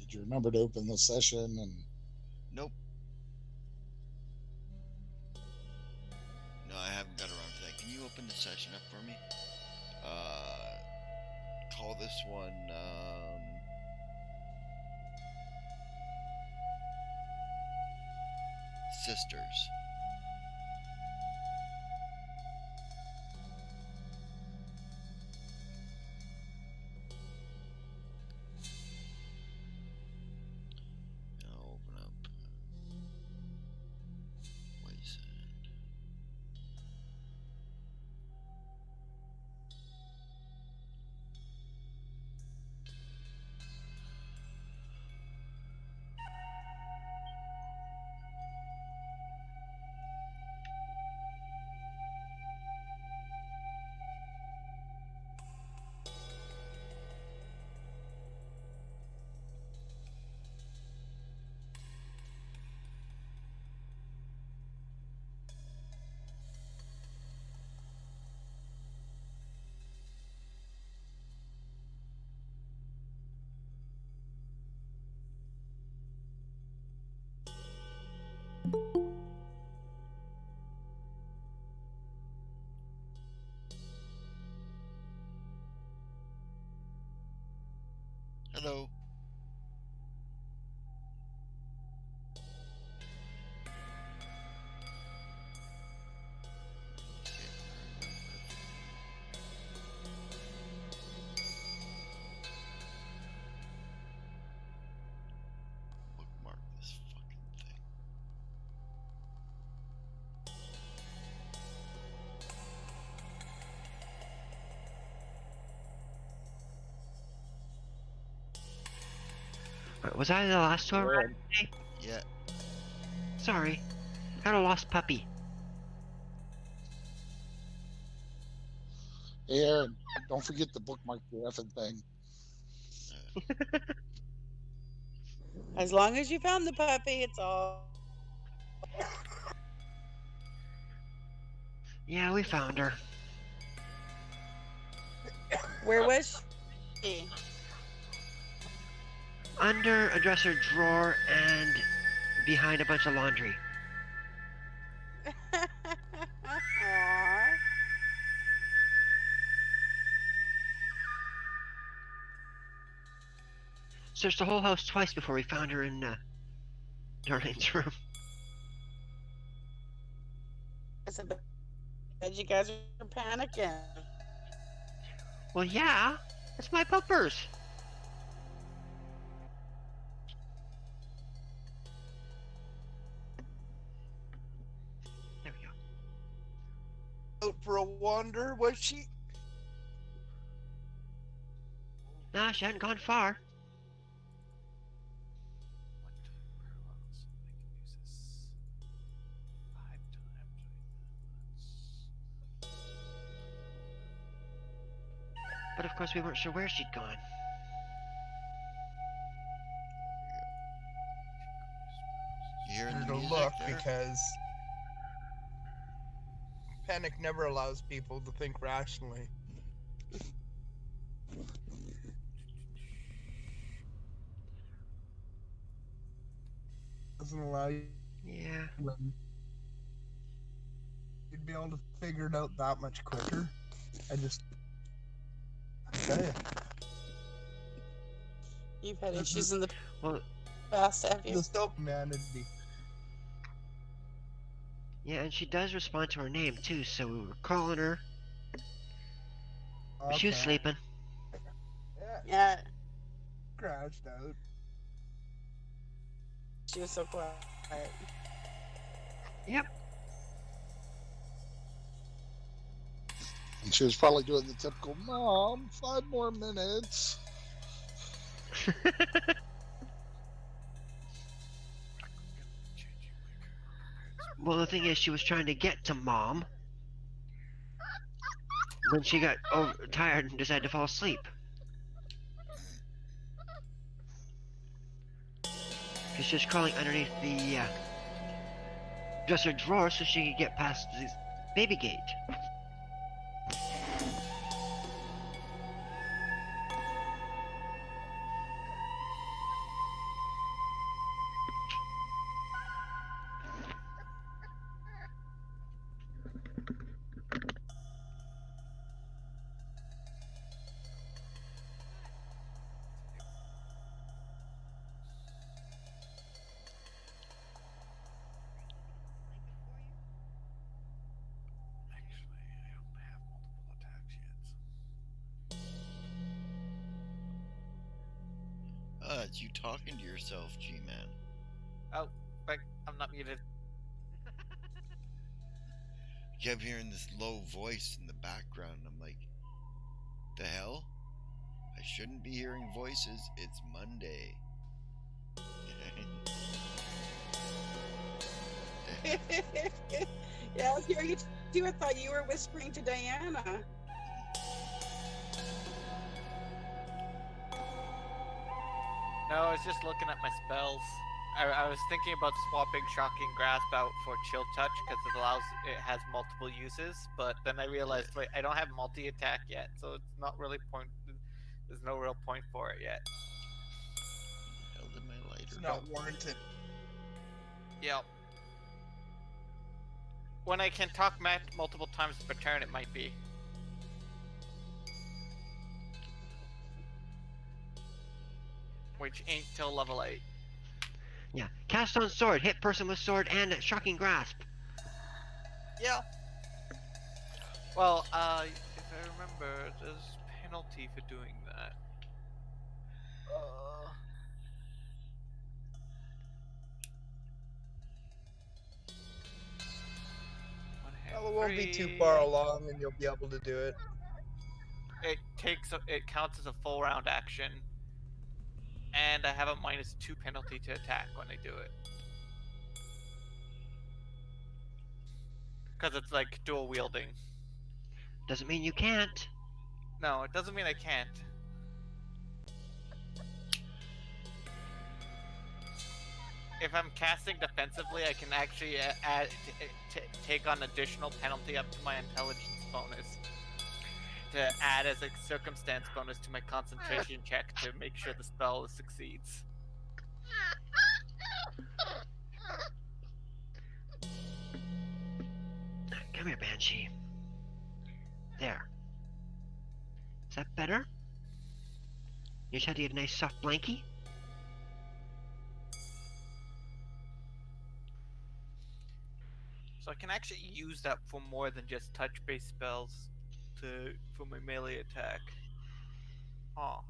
Did you remember to open the session? And Nope. No, I haven't got around to that. Can you open the session up for me? Call this one, Sisters. I'll open up Wayside. Hello. Bookmark this fucking thing. Was I the last to arrive today? Yeah. Sorry. Got a lost puppy. hey, Aaron, don't forget to bookmark the effing thing. As long as you found the puppy, it's all. Yeah, we found her. Where was she? Under a dresser drawer and behind a bunch of laundry. Aww. Searched the whole house twice before we found her in Darlene's room. I said, bet you guys are panicking. Well, yeah. It's my puppers. There we go. Out for a wander, was she? Nah, she hadn't gone far. But of course we weren't sure where she'd gone. You hearing the To music look there? because panic never allows people to think rationally. Doesn't allow you. Yeah. You'd be able to figure it out that much quicker. I tell you. You've had issues in the Well, past, have you? The soap humanity. yeah, and she does respond to her name too, so we were calling her. But she was sleeping. Yeah. Crashed out. She was so quiet. Yep. And she was probably doing the typical, Mom, 5 more minutes. Well, the thing is, she was trying to get to Mom when she got tired and decided to fall asleep. Because she was crawling underneath the dresser drawer so she could get past the baby gate. It's you talking to yourself, G-Man. Oh, but I'm not muted. I kept hearing this low voice in the background, and I'm like, the hell? I shouldn't be hearing voices. It's Monday. Yeah, I was hearing it too. I thought you were whispering to Diana. No, I was just looking at my spells. I was thinking about swapping Shocking Grasp out for Chill Touch because it has multiple uses, but then I realized, wait, I don't have multi-attack yet, so it's not really there's no real point for it yet. Hell did my lighter It's go? not warranted. Yep. When I can talk multiple times per turn, it might be. Which ain't till level 8. Yeah. Cast on sword. Hit person with sword and shocking grasp. Yeah. Well, if I remember, there's penalty for doing that. Well, it won't be too far along, and you'll be able to do it. It counts as a full round action, and I have a -2 penalty to attack when I do it. Because it's like dual wielding. Doesn't mean you can't. No, it doesn't mean I can't. If I'm casting defensively, I can actually take on additional penalty up to my intelligence bonus to add as a circumstance bonus to my concentration check to make sure the spell succeeds. Come here, Banshee. There. Is that better? You just had to get a nice soft blankie? So I can actually use that for more than just touch-based spells for my melee attack. Huh.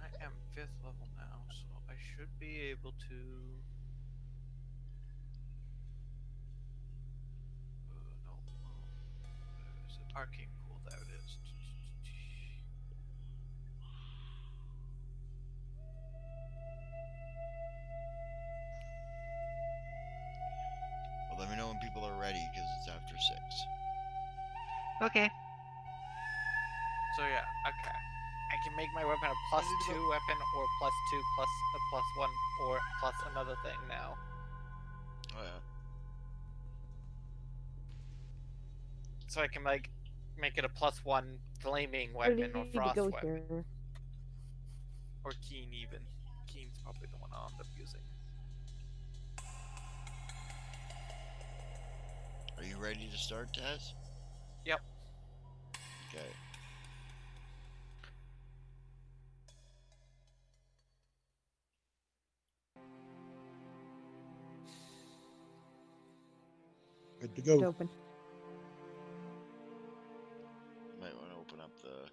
I am 5th level now, so I should be able to... no. There's an arcane pool, there it is. Well, let me know when people are ready, because it's after 6. Okay. So yeah, okay. I can make my weapon a +2 weapon, or +2 plus a +1, or plus another thing now. Oh, yeah. So I can make it a +1 flaming weapon, or frost weapon. Here. Or keen even. Keen's probably the one I'll end up using. Are you ready to start, Taz? Yep. Okay. Good to go. Open. Might want to open up the...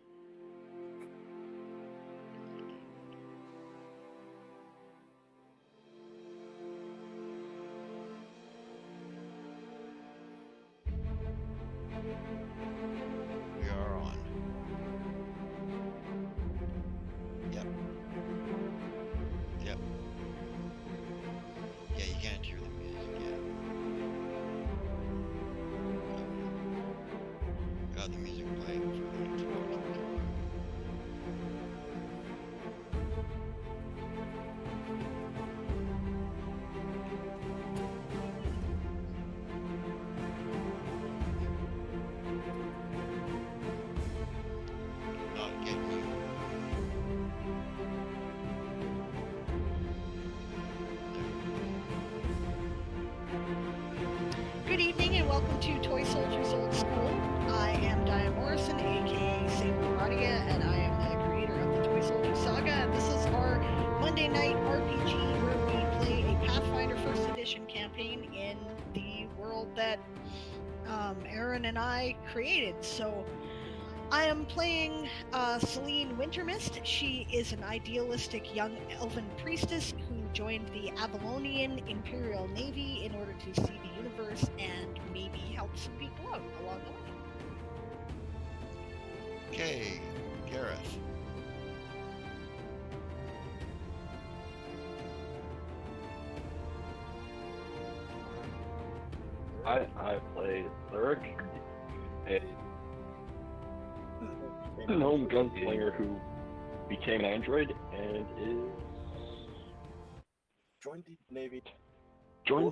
We are on. Yep. Yep. Yeah, you can't hear the music yet. Good evening and welcome to Toy Soldiers Old School. I am Diane Morrison, aka Saber Radia, and I am the creator of the Toy Soldiers Saga. And this is our Monday night RPG where we play a Pathfinder First Edition campaign in the world that Aaron and I created. So I am playing Celine Wintermist. She is an idealistic young elven priestess who joined the Avalonian Imperial Navy in order to see the universe and maybe help some people out along the way. Okay, Gareth. I play Lyric, a gnome gunslinger who became an android and joined the Navy. To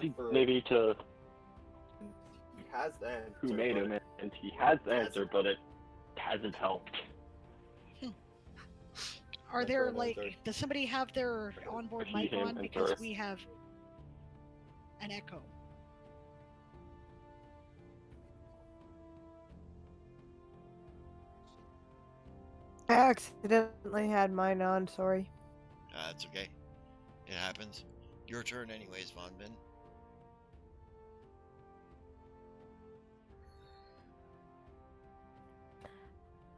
He has the answer. who made him, and he has the answer, but it hasn't helped. Are there, like, does somebody have their onboard mic He, him, on? and Because Earth. we have an echo. I accidentally had mine on, sorry. That's okay. It happens. Your turn anyways, Von Bin.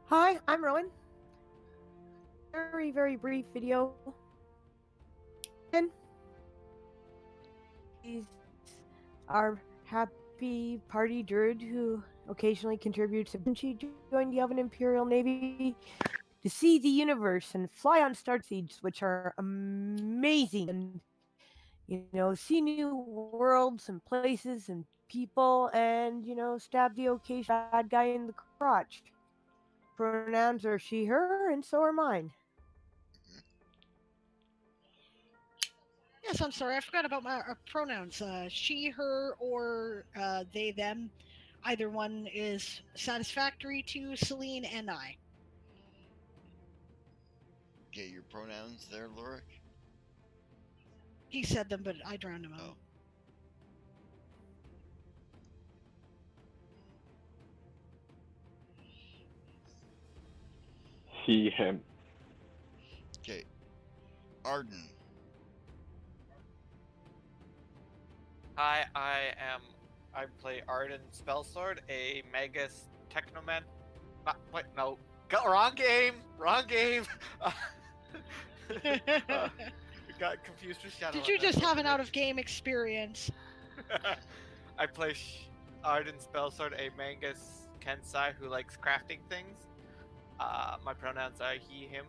Hi, I'm Rowan. Very, very brief video. He's our happy party druid who occasionally contributes. She joined the Elven Imperial Navy to see the universe and fly on star seeds, which are amazing. And, see new worlds and places and people and, stab the occasional bad guy in the crotch. Pronouns are she, her, and so are mine. Yes, I'm sorry, I forgot about my pronouns. She, her, or they, them. Either one is satisfactory to Celine and I. Okay, your pronouns there, Lorik? He said them, but I drowned him out. Oh. He, him. Okay. Arden. Hi, I play Arden Spellsword, a Magus Technoman. Wait, no. Wrong game! Wrong game! Got confused with Shadow. Did you just have an out-of-game experience? I play Arden Spellsword, a Magus Kensai who likes crafting things. My pronouns are he, him.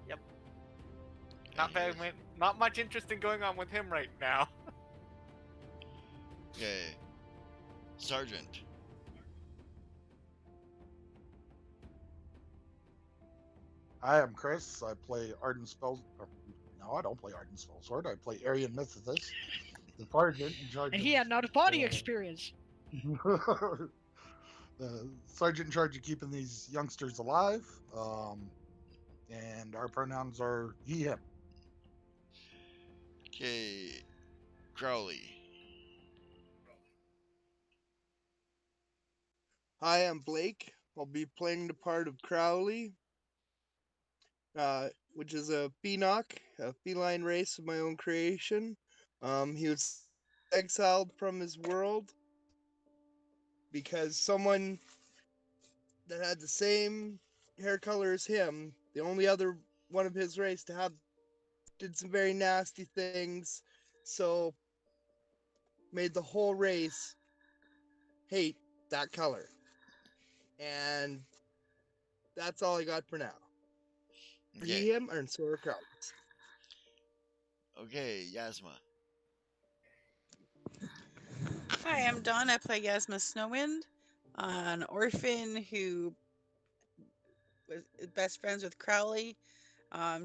Yep. Not much interesting going on with him right now. Okay. Sergeant. I am Chris. I play Arden Spells. No, I don't play Arden Spellsword. I play Aryan Mythicist, the sergeant in charge. And he had an out-of-body experience. The sergeant in charge of keeping these youngsters alive. And our pronouns are he, him. Okay. Crowley. Hi, I'm Blake. I'll be playing the part of Crowley, which is a Pheanock, a feline race of my own creation. He was exiled from his world because someone that had the same hair color as him, the only other one of his race to have, did some very nasty things, so made the whole race hate that color. And that's all I got for now. Okay. He, him, and so are crowds. Okay, Yasma. Hi, I'm Dawn. I play Yasma Snowwind, an orphan who was best friends with Crowley,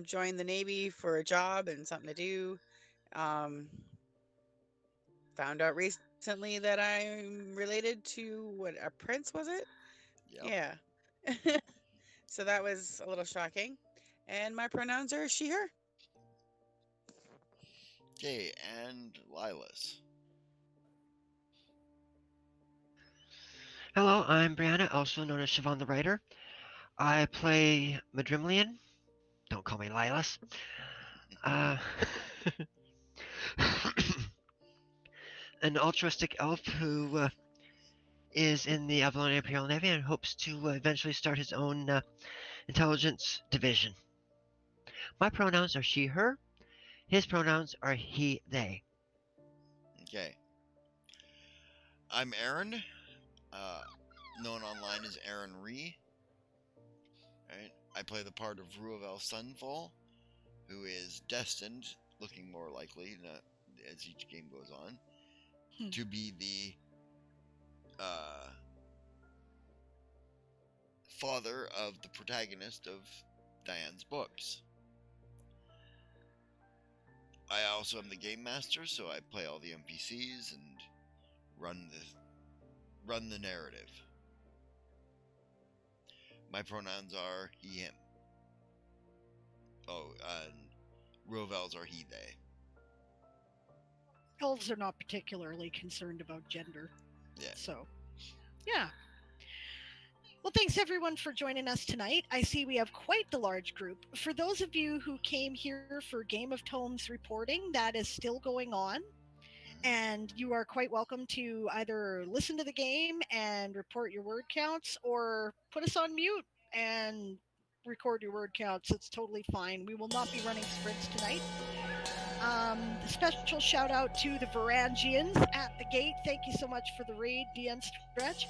joined the Navy for a job and something to do. Found out recently that I'm related to, a prince, was it? Yep. Yeah. So that was a little shocking. And my pronouns are she, her. Okay, and Lilas. Hello, I'm Brianna, also known as Siobhan the Writer. I play Madrimlian. Don't call me Lilas. An altruistic elf who is in the Avalonian Imperial Navy and hopes to eventually start his own intelligence division. My pronouns are she, her. His pronouns are he, they. Okay. I'm Aaron, known online as Aaron Ree. Right? I play the part of Ruavel Sunfall, who is destined, looking more likely as each game goes on, to be the father of the protagonist of Diane's books. I also am the game master, so I play all the NPCs and run the narrative. My pronouns are he, him. Oh, and Ruavel's are he, they. Elves are not particularly concerned about gender. Yeah. So, yeah. Well, thanks everyone for joining us tonight. I see we have quite the large group. For those of you who came here for Game of Tomes reporting, that is still going on. And you are quite welcome to either listen to the game and report your word counts or put us on mute and record your word counts. It's totally fine. We will not be running sprints tonight. Special shout out to the Varangians at the gate. Thank you so much for the raid, DN Stretch.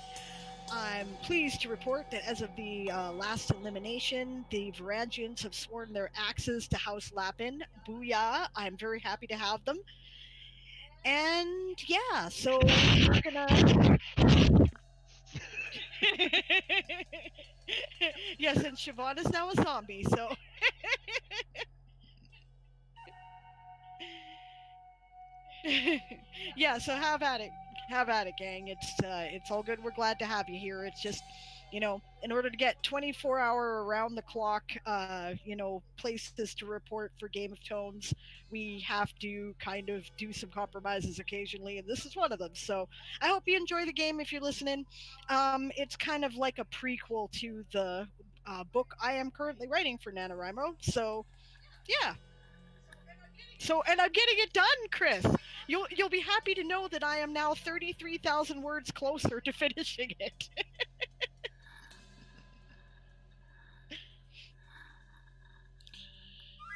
I'm pleased to report that as of the last elimination, the Varangians have sworn their axes to House Lapin. Booyah! I'm very happy to have them. And yeah, so we're gonna. Yes, and Siobhan is now a zombie, so. Yeah, so have at it, gang. It's all good. We're glad to have you here. It's just, in order to get 24-hour around the clock, places to report for Game of Tomes, we have to kind of do some compromises occasionally, and this is one of them. So I hope you enjoy the game if you're listening. It's kind of like a prequel to the book I am currently writing for NaNoWriMo. So yeah. So, and I'm getting it done, Chris. You'll be happy to know that I am now 33,000 words closer to finishing it.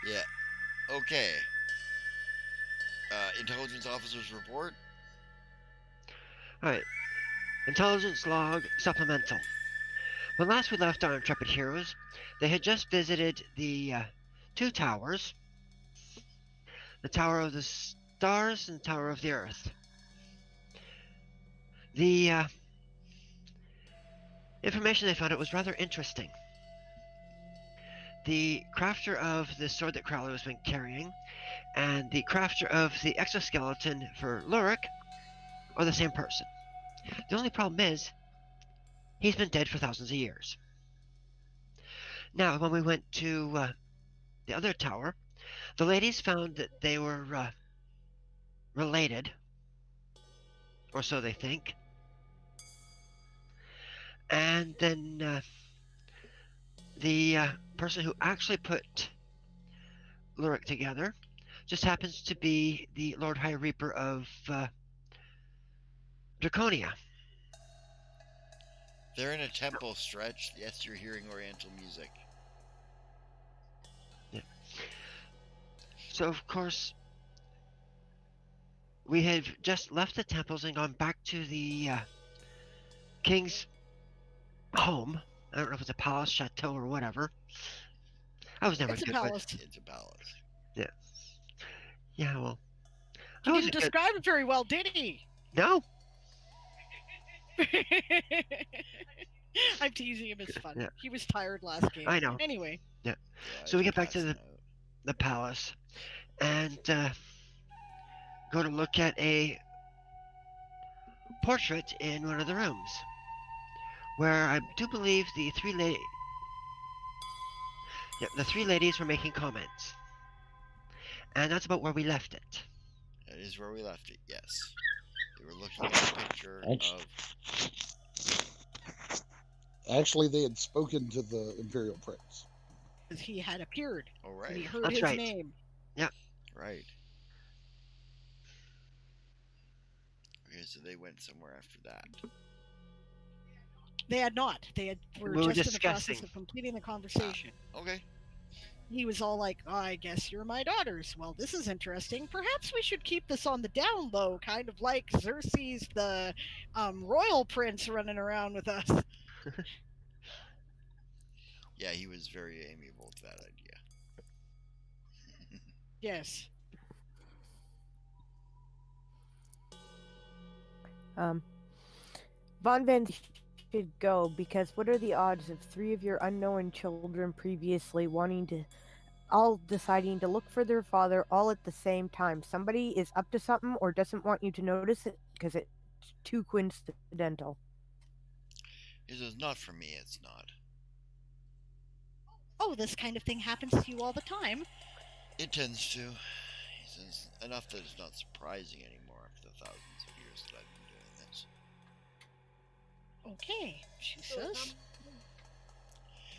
Yeah. Okay. Intelligence officers report. Alright. Intelligence log supplemental. When last we left our intrepid heroes, they had just visited the two towers. The Tower of the Stars and the Tower of the Earth. The information they found, it was rather interesting. The crafter of the sword that Crowley has been carrying and the crafter of the exoskeleton for Lurik are the same person. The only problem is, he's been dead for thousands of years. Now, when we went to the other tower, the ladies found that they were related, or so they think. And then the person who actually put Lurik together just happens to be the Lord High Reaper of Draconia. They're in a temple stretch. Yes, you're hearing Oriental music. Yeah. So, of course, we had just left the temples and gone back to the king's home. I don't know if it's a palace, chateau, or whatever. I was never It's a good palace. It's a palace. Yeah. Yeah, well. He didn't describe it very well, did he? No. I'm teasing him. It's fun. Yeah. He was tired last game. I know. Anyway. Yeah. So we get back to the palace and go to look at a portrait in one of the rooms where I do believe the three ladies were making comments. And that's about where we left it. That is where we left it, yes. They were looking at a picture of... Actually, they had spoken to the Imperial Prince. Because he had appeared. Oh, And right. he heard That's his right. name. Right. Okay, so they went somewhere after that. They had not. Were We were just in the process discussing. of completing the conversation. Okay. He was all like, oh, I guess you're my daughters. Well, this is interesting. Perhaps we should keep this on the down low, kind of like Xerxes, the royal prince, running around with us. Yeah, he was very amiable to that idea. Yes. Von Van should go because what are the odds of 3 of your unknown children previously all deciding to look for their father all at the same time? Somebody is up to something or doesn't want you to notice it because it's too coincidental. He says, not for me, it's not. Oh, this kind of thing happens to you all the time. It tends to. He says, enough that it's not surprising anymore after the thousands of years that I've been doing this. Okay, she says.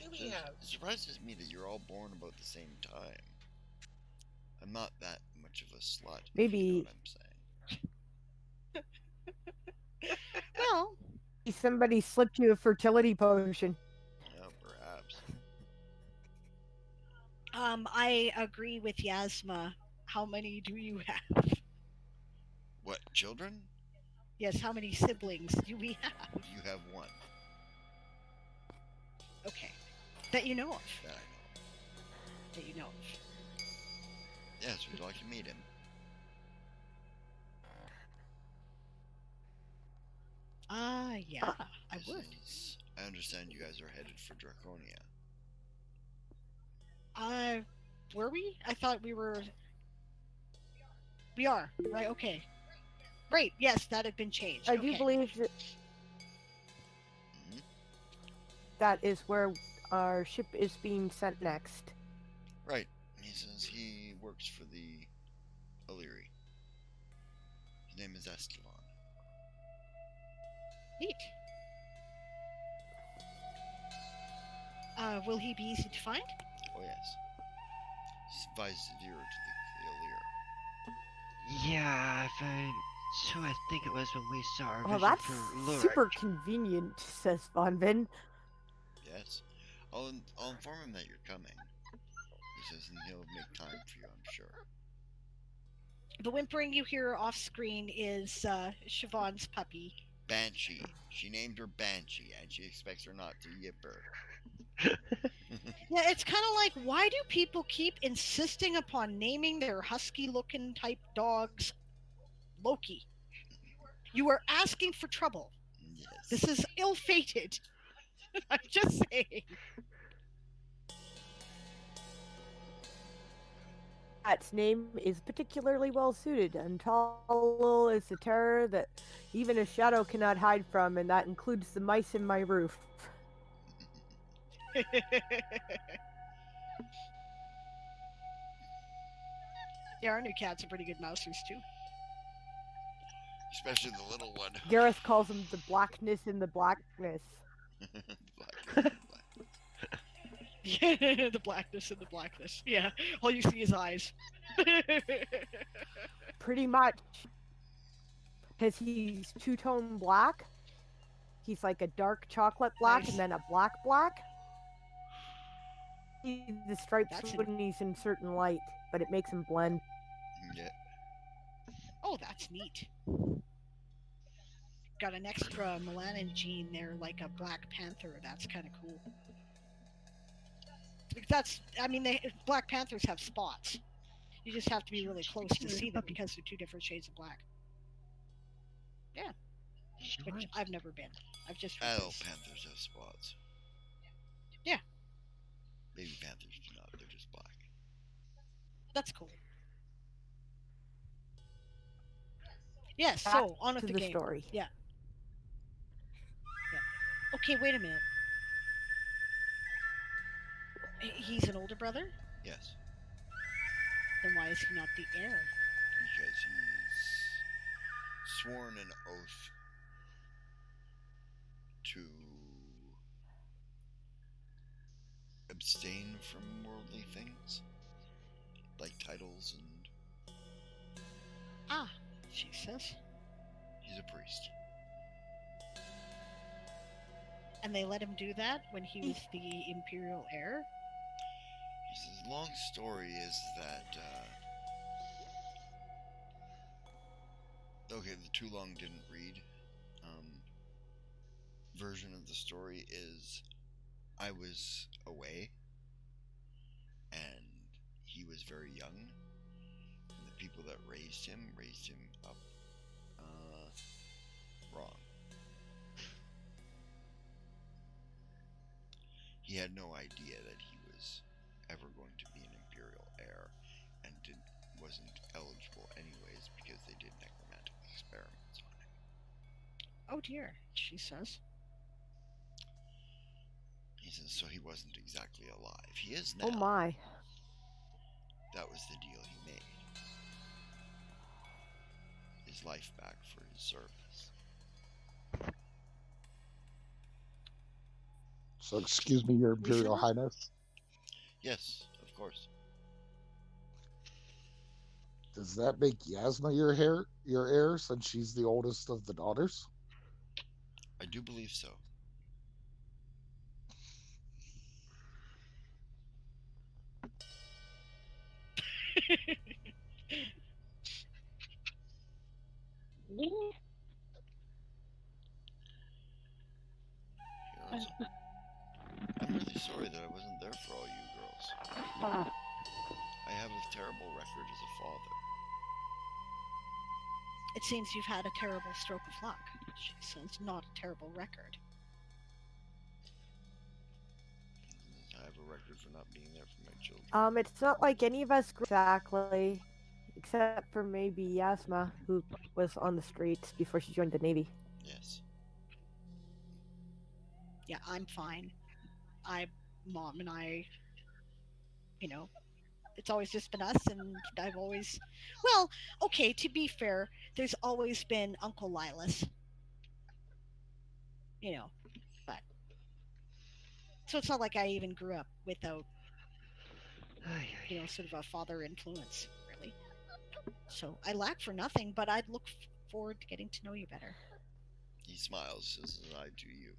It surprises me that you're all born about the same time. I'm not that much of a slut, if you know what I'm saying. Well, Somebody slipped you a fertility potion. Yeah, perhaps. I agree with Yasma. How many do you have? What, children? Yes, how many siblings do we have? You have one. Okay. That you know of. That I know. That you know of. Yes, we'd like to meet him. Yeah, I would. I understand you guys are headed for Draconia. Were we? I thought we were... We are. Right, okay. Right, yes, that had been changed. I do believe that that is where our ship is being sent next. Right. He says he works for the Illyri. His name is Esteban. Neat. Will he be easy to find? Oh, yes. He's vice vizier to the Illyri. Yeah, so I think it was when we saw our Well, vision that's for Lurik. super convenient, says Von Vin. Yes. I'll inform him that you're coming. He says, and he'll make time for you, I'm sure. The whimpering you hear off screen is Siobhan's puppy. Banshee. She named her Banshee, and she expects her not to yip her. Yeah, it's kind of like, why do people keep insisting upon naming their husky-looking type dogs Loki? You are asking for trouble. Yes. This is ill-fated. I'm just saying. Cat's name is particularly well suited. Untall is a terror that even a shadow cannot hide from, and that includes the mice in my roof. Yeah, our new cats are pretty good mousers too. Especially the little one. Gareth calls them the blackness in the blackness. The blackness in the blackness. Yeah, all you see is eyes. Pretty much. Because he's two-tone black. He's like a dark chocolate black Nice. and then a black. See the stripes That's when he's in certain light, but it makes him blend. Yeah. Oh, that's neat. Got an extra melanin gene there, like a Black Panther. That's kind of cool. Black Panthers have spots. You just have to be really close to see them because they're two different shades of black. Yeah. Which I've never been. I've just read Adult this. panthers have spots. Yeah. Baby panthers do not. They're just black. That's cool. Yes, Back so on with to the the game. story. Yeah. Okay, wait a minute. He's an older brother? Yes. Then why is he not the heir? Because he's sworn an oath to abstain from worldly things, like titles, and Ah, she says. he's a priest. And they let him do that when he was the imperial heir? He says, long story is that, okay, the too long didn't read, version of the story is, I was away, and he was very young, and the people that raised him up, wrong. He had no idea that he was ever going to be an imperial heir, and wasn't eligible anyways because they did necromantic experiments on him. Oh dear, she says. He says, so he wasn't exactly alive. He is now. Oh my. That was the deal he made. His life back for his service. So, excuse me, Your Imperial Reasonable? Highness. Yes, of course. Does that make Yasna your heir, since she's the oldest of the daughters? I do believe so. He goes, I'm really sorry that I wasn't there for all you girls. I have a terrible record as a father. It seems you've had a terrible stroke of luck, she says, not a terrible record. I have a record for not being there for my children. It's not like any of us exactly, except for maybe Yasma, who was on the streets before she joined the Navy. Yes. Yeah, I'm fine. Mom and I, it's always just been us, and I've always, well, okay, to be fair, there's always been Uncle Lilas. But, so it's not like I even grew up without, sort of a father influence, really. So I lack for nothing, but I'd look forward to getting to know you better. He smiles, says, as I do you.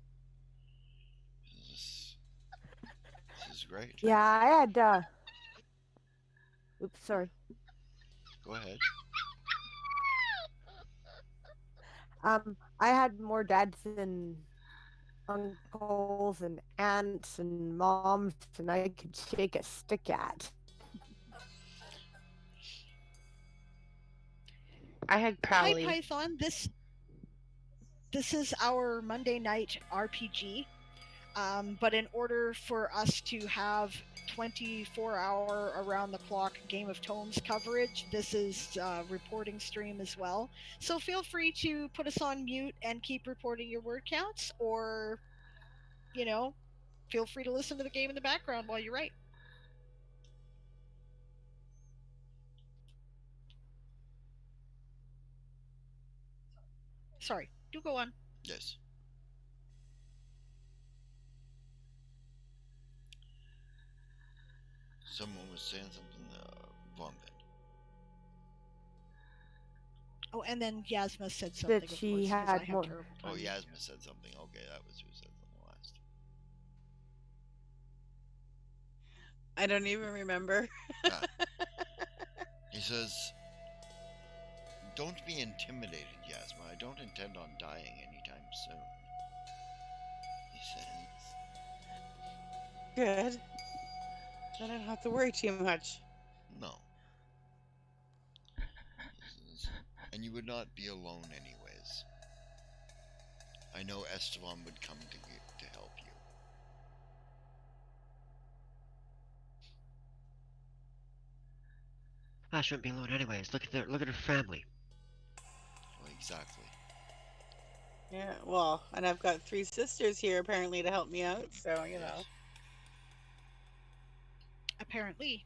This is great. Yeah, I had, oops, sorry. Go ahead. I had more dads and uncles and aunts and moms than I could shake a stick at. I had Crowley. Hi, Python. This is our Monday night RPG. But in order for us to have 24-hour around-the-clock Game of Tomes coverage, this is a reporting stream as well. So feel free to put us on mute and keep reporting your word counts, or, feel free to listen to the game in the background while you write. Sorry, do go on. Yes. Someone was saying something, Vonvin. Oh, and then Yasma said something, That of she course, because had I have more. terrible Oh, timing. Yasma said something. Okay, that was who said something last. I don't even remember. He says, don't be intimidated, Yasma. I don't intend on dying anytime soon. He says. Good. Then I don't have to worry too much. No. He says, and you would not be alone anyways. I know Esteban would come to help you. I shouldn't be alone anyways. Look at her family. Well, exactly. Yeah, well, and I've got 3 sisters here apparently to help me out, so, you know. Apparently.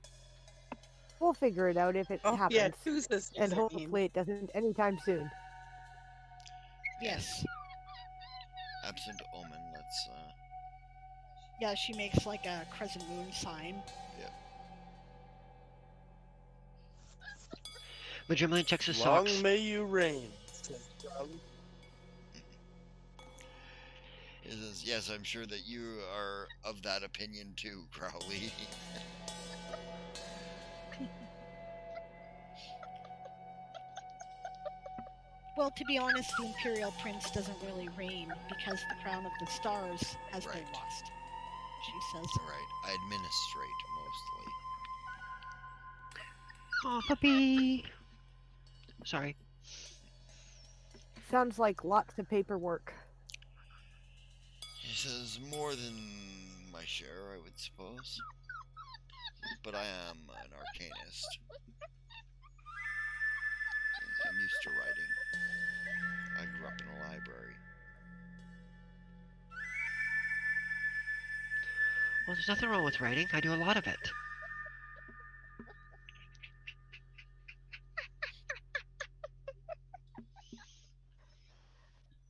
We'll figure it out if it happens. Yeah, 2 sisters, and hopefully it doesn't anytime soon. Yes. Absent omen, let's, Yeah, she makes like a crescent moon sign. yep. Magellan checks his Long socks. may you reign, says Crowley. It says, yes, I'm sure that you are of that opinion too, Crowley. Well, to be honest, the Imperial Prince doesn't really reign because the crown of the stars has been Right. lost. She says. Right, I administrate mostly. Oh, puppy. Sorry. Sounds like lots of paperwork. He says, more than my share, I would suppose. But I am an arcanist. I'm used to writing. I grew up in a library. Well, there's nothing wrong with writing. I do a lot of it.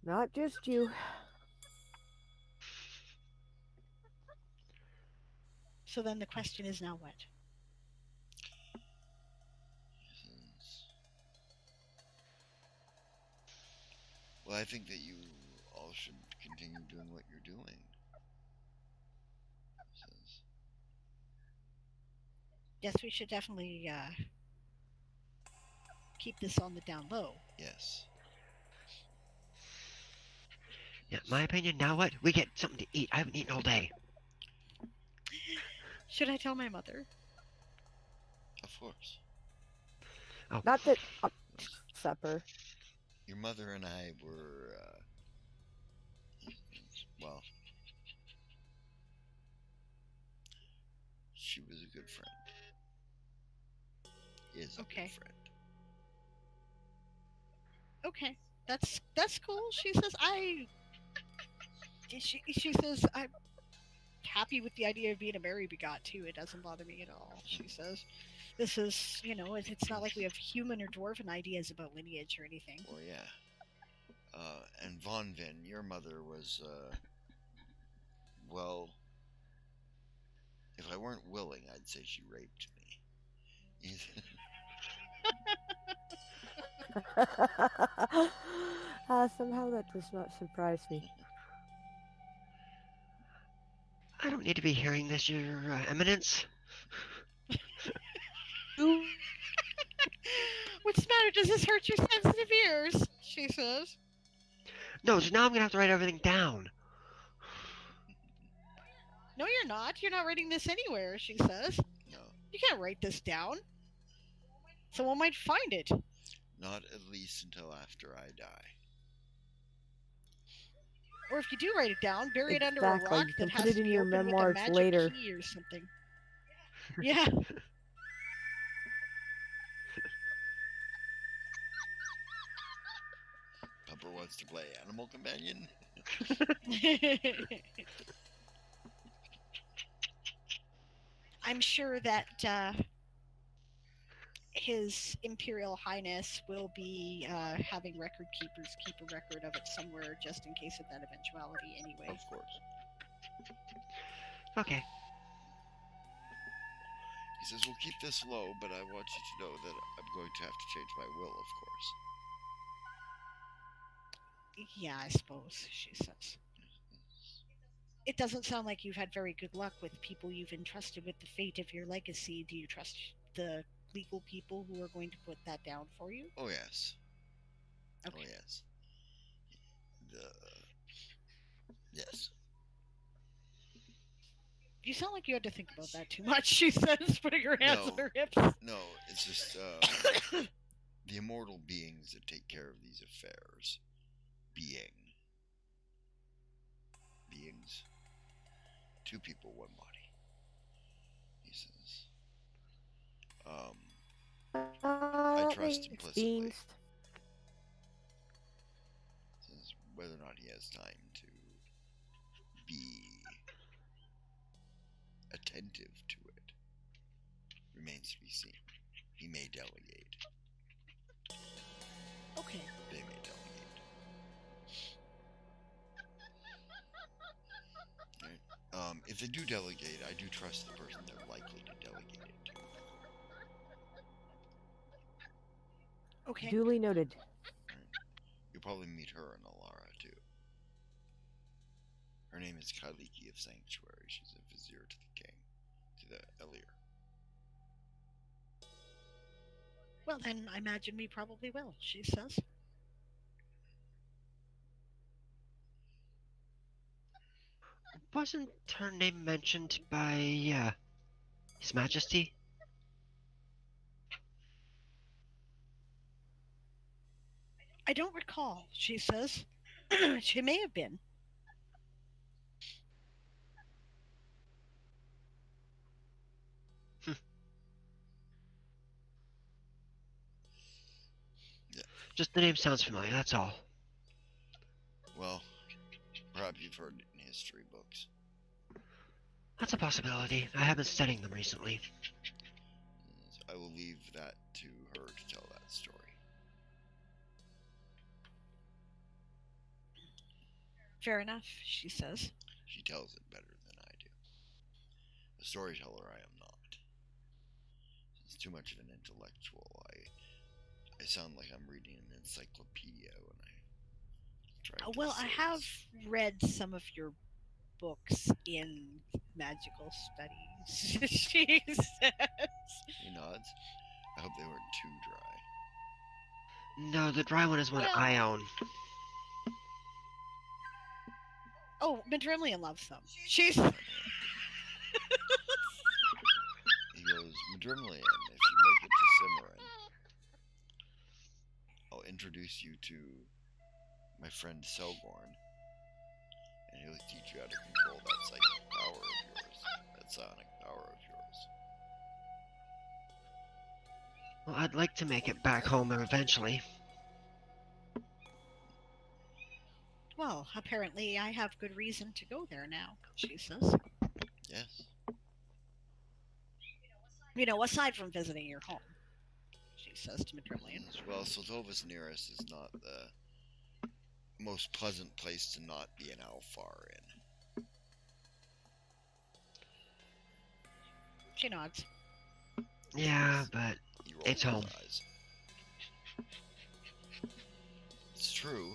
Not just you. So then the question is now what? He says, well, I think that you all should continue doing what you're doing. He says, Yes, we should definitely keep this on the down low. yes. Yeah, my opinion. Now what? We get something to eat. I haven't eaten all day. Should I tell my mother? Of course. Oh, Not that supper. Your mother and I were, well, she was a good friend. Is a Okay. good friend. Okay, that's cool. She says she says I'm happy with the idea of being a Mary begot too. It doesn't bother me at all. She says this is, it's not like we have human or dwarven ideas about lineage or anything. Well, yeah. And Von Vin, your mother was, well, if I weren't willing, I'd say she raped me. Somehow that does not surprise me. I don't need to be hearing this, Your Eminence. What's the matter? Does this hurt your sensitive ears? She says. No, so now I'm gonna have to write everything down. No, you're not. You're not writing this anywhere, she says. No, You can't write this down. Someone might find it. not at least until after I die. Or if you do write it down, bury it under a Exactly. rock You that can has put it to in be your opened with a memoirs magic later. key or something. Yeah. Pepper wants to play Animal Companion. I'm sure that His Imperial Highness will be having record keepers keep a record of it somewhere just in case of that eventuality anyway. Of course. Okay. He says, we'll keep this low, but I want you to know that I'm going to have to change my will, of course. Yeah, I suppose, she says. It doesn't sound like you've had very good luck with people you've entrusted with the fate of your legacy. Do you trust the legal people who are going to put that down for you? Oh, yes. Okay. Oh, yes. Yes. You sound like you had to think about that too much, she says, putting her hands No. on her hips. No, it's just, the immortal beings that take care of these affairs. Beings. Two people, one body. He says. I That trust makes implicitly. beans. Says whether or not he has time to be attentive to it remains to be seen. He may delegate. Okay. They may delegate. if they do delegate, I do trust the person they're likely to delegate it to. Okay. Duly noted. You'll probably meet her in Alara, too. Her name is Kaliki of Sanctuary. She's a vizier to the king, to the Elir. Well, then I imagine we probably will, she says. Wasn't her name mentioned by His Majesty? I don't recall, she says. She may have been. Just the name sounds familiar, that's all. Well, perhaps you've heard it in history books. That's a possibility. I have been studying them recently. I will leave that to her to tell that story. Fair enough, she says. She tells it better than I do. A storyteller I am not. It's too much of an intellectual. I sound like I'm reading an encyclopedia when I try to Well, say I have this. read some of your books in magical studies, she says. He nods. I hope they weren't too dry. No, the dry one is one Well- I own. Oh, Madrimlian loves them. She's He goes, Madrimlian, if you make it to Cimmerian, I'll introduce you to my friend Selborn, and he'll teach you how to control that psychic power of yours, that psionic power of yours. Well, I'd like to make it back home eventually. well, apparently I have good reason to go there now, she says. Yes. You know, aside from visiting your home, she says to Madrimlian. Well, Siltovus Nearest is not the most pleasant place to not be an Alfar in. She nods. Yeah, but He rolls it's his home. eyes. It's true.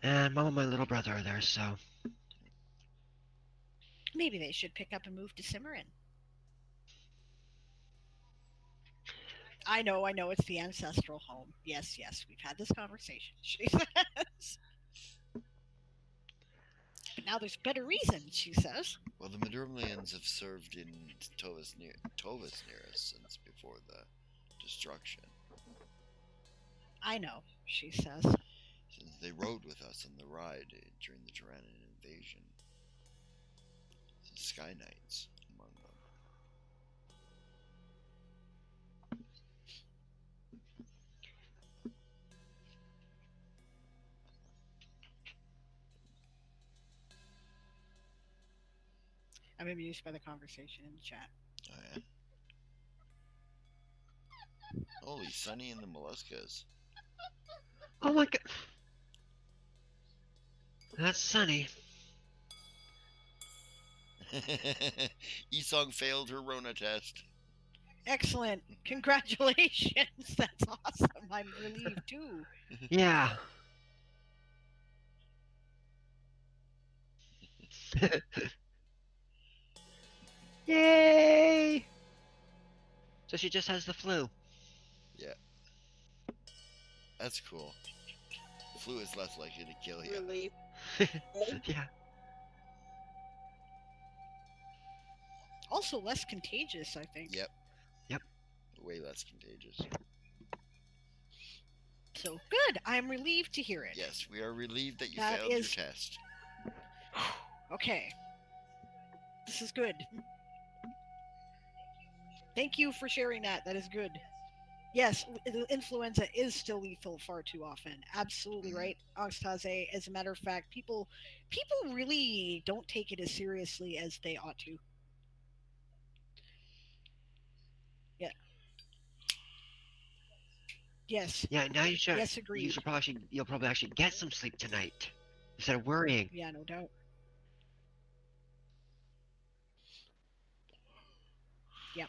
And Mom and my little brother are there, so... Maybe they should pick up and move to Cimmerian. I know, it's the ancestral home. Yes, we've had this conversation, she says. But now there's better reason, she says. Well, the Madrimlians have served in Tovus Nearest since before the destruction. I know, she says. Since they rode with us on the ride during the Tyrannan invasion. The Sky Knights among them. I'm amused by the conversation in the chat. Oh, yeah. Holy, Sunny and the Molluscas. Oh my god! That's Sunny. Esong failed her Rona test. Excellent. Congratulations. That's awesome. I'm relieved too. Yeah. Yay! So she just has the flu. Yeah. That's cool. Flu is less likely to kill you. Relief. Yeah. Also less contagious, I think. Yep. Yep. Way less contagious. So good. I'm relieved to hear it. Yes, we are relieved that you That failed is- your test. Okay. This is good. Thank you for sharing that. That is good. Yes, influenza is still lethal far too often. Absolutely right, Oxtaze. As a matter of fact, people really don't take it as seriously as they ought to. Yeah. Yes. Yeah, now you Yes, agreed. you'll probably actually get some sleep tonight instead of worrying. Yeah, no doubt. Yep.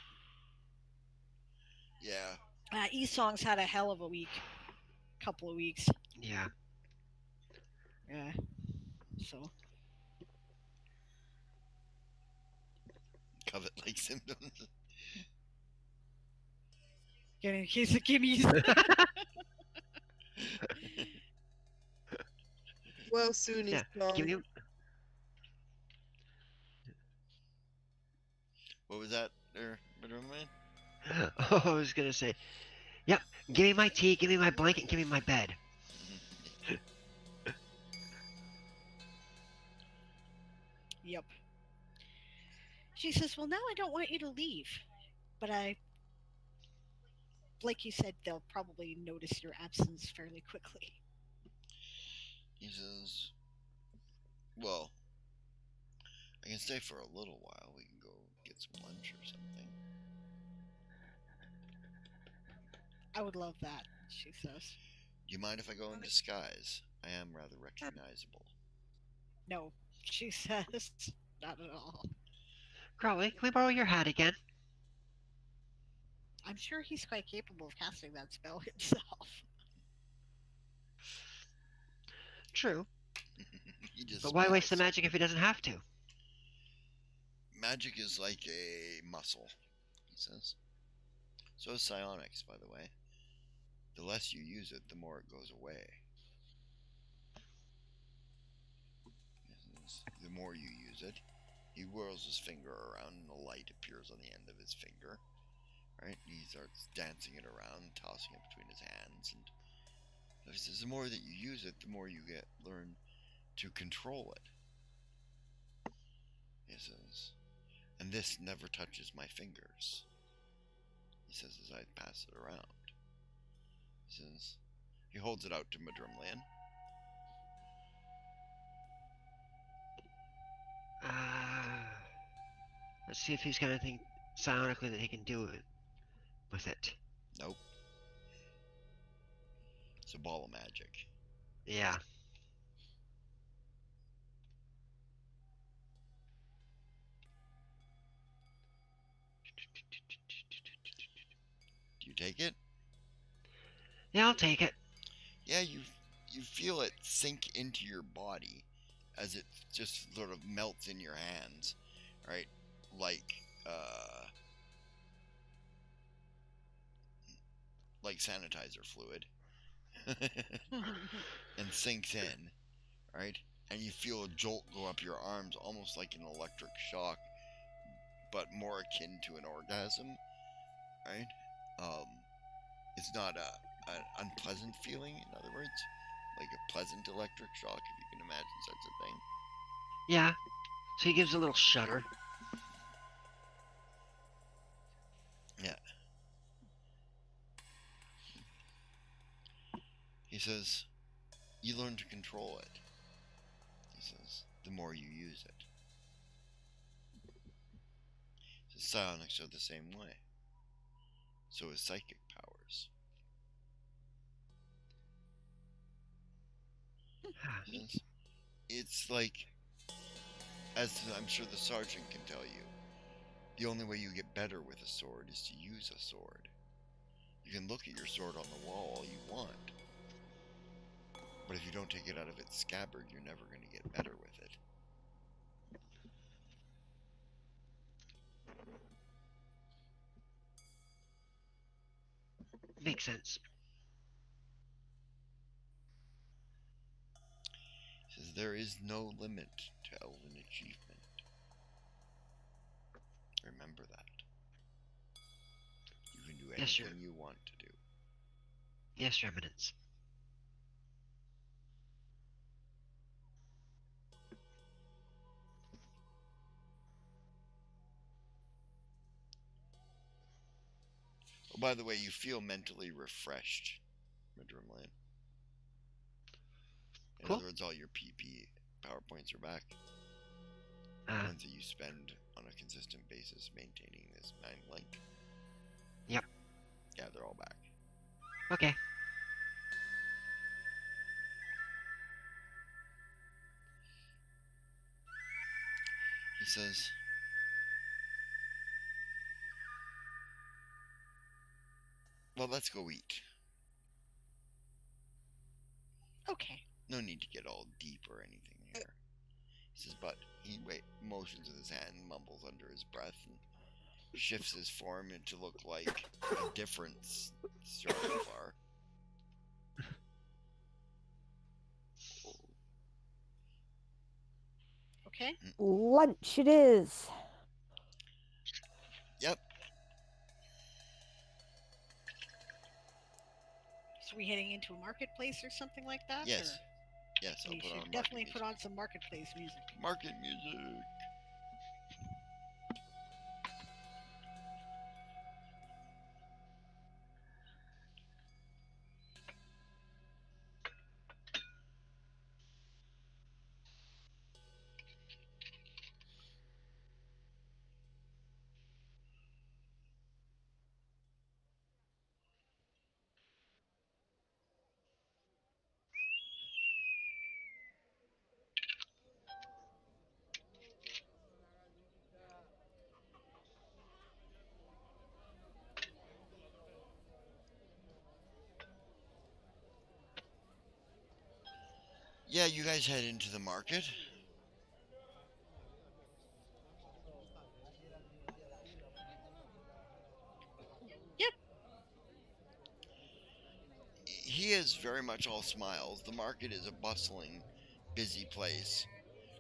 Yeah. E-Song's had a hell of a couple of weeks. Yeah. Yeah. So. Covet-like symptoms. Getting a case of gimmies. Well, soon Yeah. E-Song. Give me. What was that there, Bedroom Man? Oh, I was gonna say. Yep. Give me my tea. Give me my blanket. Give me my bed. Yep. She says, well, now I don't want you to leave. But like you said, they'll probably notice your absence fairly quickly. He says, well, I can stay for a little while. We can go get some lunch or something. I would love that, she says. Do you mind if I go in disguise? I am rather recognizable. No, she says. Not at all. Crowley, can we borrow your hat again? I'm sure he's quite capable of casting that spell himself. True. He just But why waste the smiles. magic if he doesn't have to? Magic is like a muscle, he says. So is psionics, by the way. The less you use it, the more it goes away. The more you use it, he whirls his finger around and a light appears on the end of his finger. Right? He starts dancing it around, tossing it between his hands, and so he says the more that you use it, the more you learn to control it. He says, and this never touches my fingers. He says as I pass it around. He says, he holds it out to Madrumlian. Let's see if he's got anything psionically that he can do with it. Nope. It's a ball of magic. Yeah. Do you take it? Yeah, I'll take it. Yeah, you feel it sink into your body as it just sort of melts in your hands, right? Like sanitizer fluid, and sinks in, right? And you feel a jolt go up your arms, almost like an electric shock, but more akin to an orgasm, right? It's not an unpleasant feeling, in other words, like a pleasant electric shock, if you can imagine such a thing. Yeah. So he gives a little shudder. Yeah. He says, you learn to control it. He says, the more you use it. He says, psionics are the same way. So is psychic powers. He says, it's like, as I'm sure the sergeant can tell you, the only way you get better with a sword is to use a sword. You can look at your sword on the wall all you want, but if you don't take it out of its scabbard, you're never going to get better with it. Makes sense. He says there is no limit to elven achievement. Remember that. You can do Yes, anything you want to do. Yes, Your Eminence. Oh, by the way, you feel mentally refreshed, Madrumland. In Cool. other words, all your PP PowerPoints are back. The ones that you spend on a consistent basis maintaining this mind link. Yep. Yeah, they're all back. Okay. He says, Well, let's go eat. Okay. No need to get all deep or anything here. He says, but he motions with his hand, mumbles under his breath, and shifts his form to look like a different Starflar. Okay. Lunch it is. Yep. So we heading into a marketplace or something like that? Yes. Or? Yes, I'll We put should on definitely market put music. on some marketplace music. Market music. Yeah, you guys head into the market. Yep. He is very much all smiles. The market is a bustling, busy place,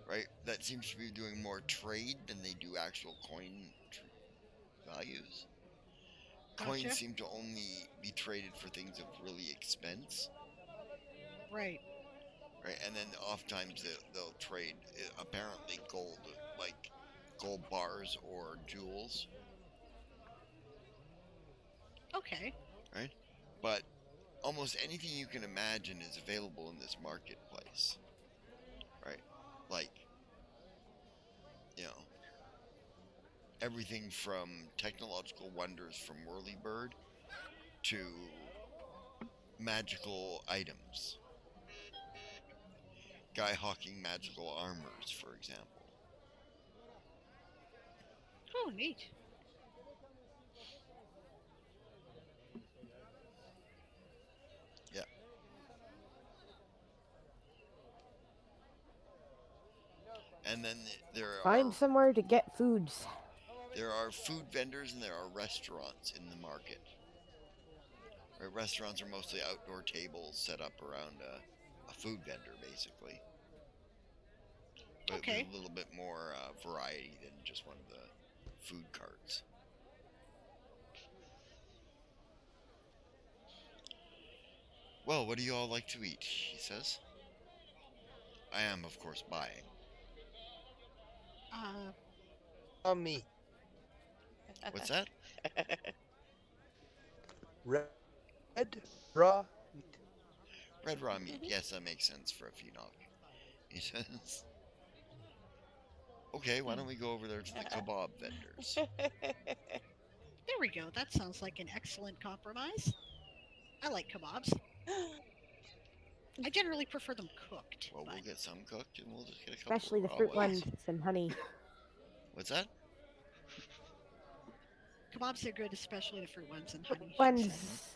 right? That seems to be doing more trade than they do actual coin values. Gotcha. Coins seem to only be traded for things of really expense. Right. Right, and then oftentimes they'll trade apparently gold, like gold bars or jewels. Okay. Right, but almost anything you can imagine is available in this marketplace. Right, like, you know, everything from technological wonders from Whirlybird to magical items. Guy hawking magical armors, for example. Oh, neat. Yeah. And then there Find are somewhere to get foods. there are food vendors and there are restaurants in the market. Right, restaurants are mostly outdoor tables set up around a food vendor, basically. But Okay. with a little bit more variety than just one of the food carts. Well, what do you all like to eat? He says. I am, of course, buying. Me. What's that? Red raw meat. Red raw meat. Yes, that makes sense for a phenol. He says. Okay, why don't we go over there to the kebab vendors? There we go. That sounds like an excellent compromise. I like kebabs. I generally prefer them cooked. Well, but... we'll get some cooked and we'll just get a couple Especially the of raw fruit ones. ones and honey. What's that? Kebabs are good, especially the fruit ones and honey. Ones.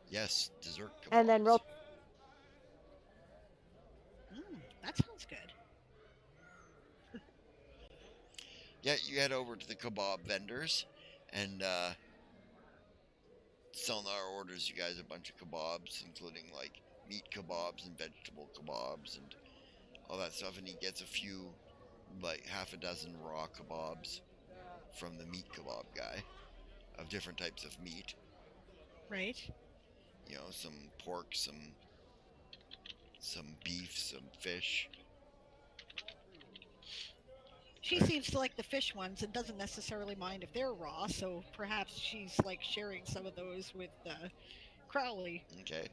Yes, dessert kebabs. And then roll. That sounds good. Yeah, you head over to the kebab vendors and selling our orders. You guys a bunch of kebabs, including like meat kebabs and vegetable kebabs and all that stuff. And he gets a few, like half a dozen raw kebabs from the meat kebab guy of different types of meat. Right. You know, some pork, some beef, some fish. She seems to like the fish ones and doesn't necessarily mind if they're raw, so perhaps she's like sharing some of those with Crowley. Okay.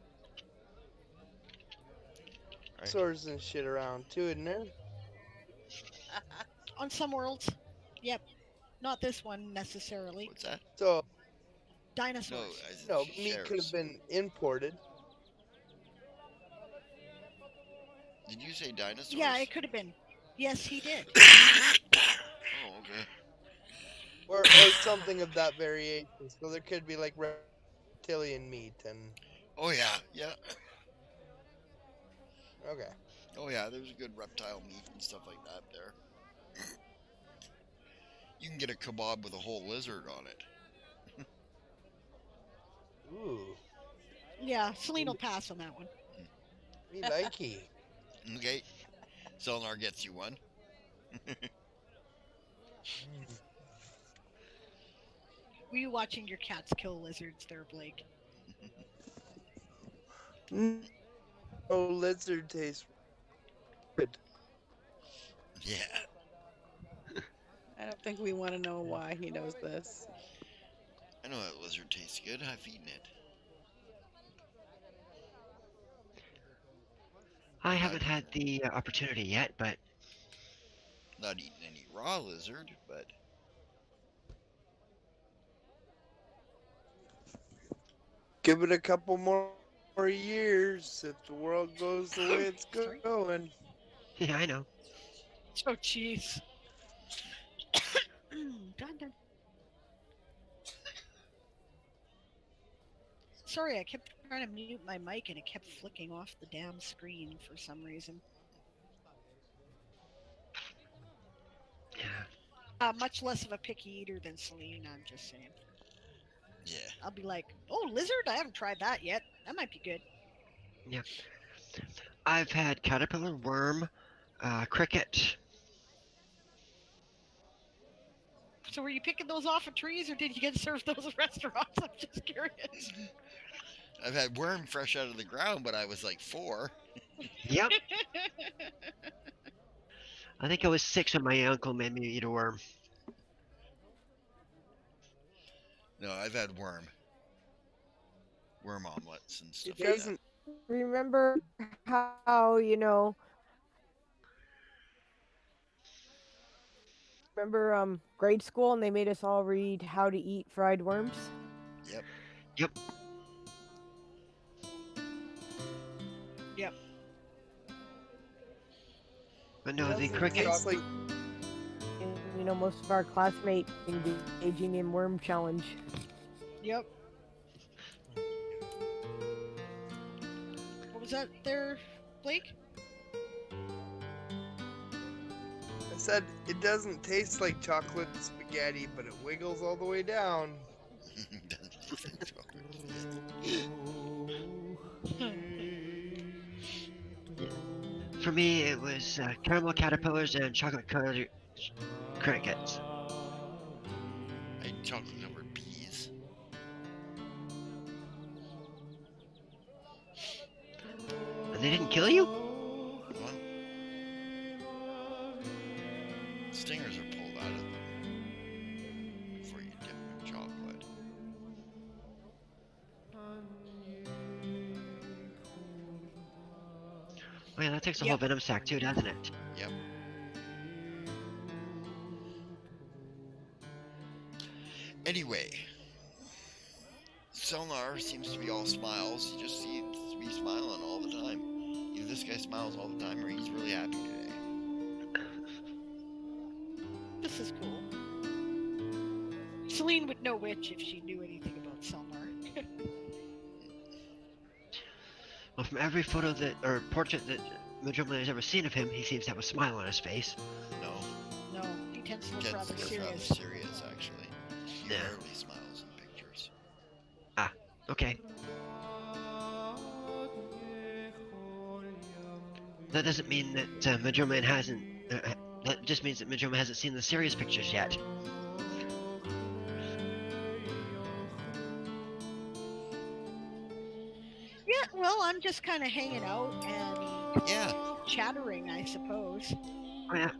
Right. Swords and shit around too, isn't there? On some worlds. Yep. Not this one necessarily. What's that? So dinosaurs. No, meat could have been imported. Did you say dinosaurs? Yeah, it could have been. Yes, he did. Oh, okay. Or something of that variation. So there could be like reptilian meat and. Oh yeah, yeah. Okay. Oh yeah, there's good reptile meat and stuff like that there. You can get a kebab with a whole lizard on it. Ooh. Yeah, Celine will pass on that one. Me likey. Okay, Selnar gets you one. Were you watching your cats kill lizards there, Blake? Oh, lizard tastes good. Yeah. I don't think we want to know why he knows this. I know that lizard tastes good. I've eaten it. I haven't had the opportunity yet, but Not eaten any raw lizard, but Give it a couple more years if the world goes the way it's Sorry. going. yeah, I know. Oh, jeez. Done. Sorry, I kept trying to mute my mic and it kept flicking off the damn screen for some reason. Yeah. Much less of a picky eater than Celine, I'm just saying. yeah. I'll be like, oh, lizard? I haven't tried that yet. That might be good. Yeah. I've had caterpillar, worm, cricket. So were you picking those off of trees or did you get served those at restaurants? I'm just curious. I've had worm fresh out of the ground, but I was like 4. Yep. I think I was 6 when my uncle made me eat a worm. No, I've had worm omelets and stuff It like doesn't. Remember how, remember grade school and they made us all read How to Eat Fried Worms? that. Yep. Yep. Yep. But no, the Doesn't cricket. taste like. Most of our classmates engaging in worm challenge. Yep. What was that there, Blake? I said it doesn't taste like chocolate spaghetti, but it wiggles all the way down. For me, it was caramel caterpillars and chocolate colored crickets. I eat chocolate covered peas. And they didn't kill you? Well, stingers are pulled out of them before you dip them in chocolate. Oh yeah, that takes a Yep. whole venom sac too, doesn't it? Yep. Anyway, Selnar seems to be all smiles. He just seems to be smiling all the time. Either this guy smiles all the time or he's really happy today. This is cool. Celine would know which if she knew anything about Selnar. Well, from every photo or portrait that Madrumlin has ever seen of him, he seems to have a smile on his face. No, No, he tends to look Ted rather looks serious. rather serious actually. He Yeah. rarely smiles in pictures. Okay. That doesn't mean that Madrumlin hasn't. That just means that Madrumlin hasn't seen the serious pictures yet. Yeah, well, I'm just kind of hanging out and Yeah. chattering, I suppose. Oh yeah.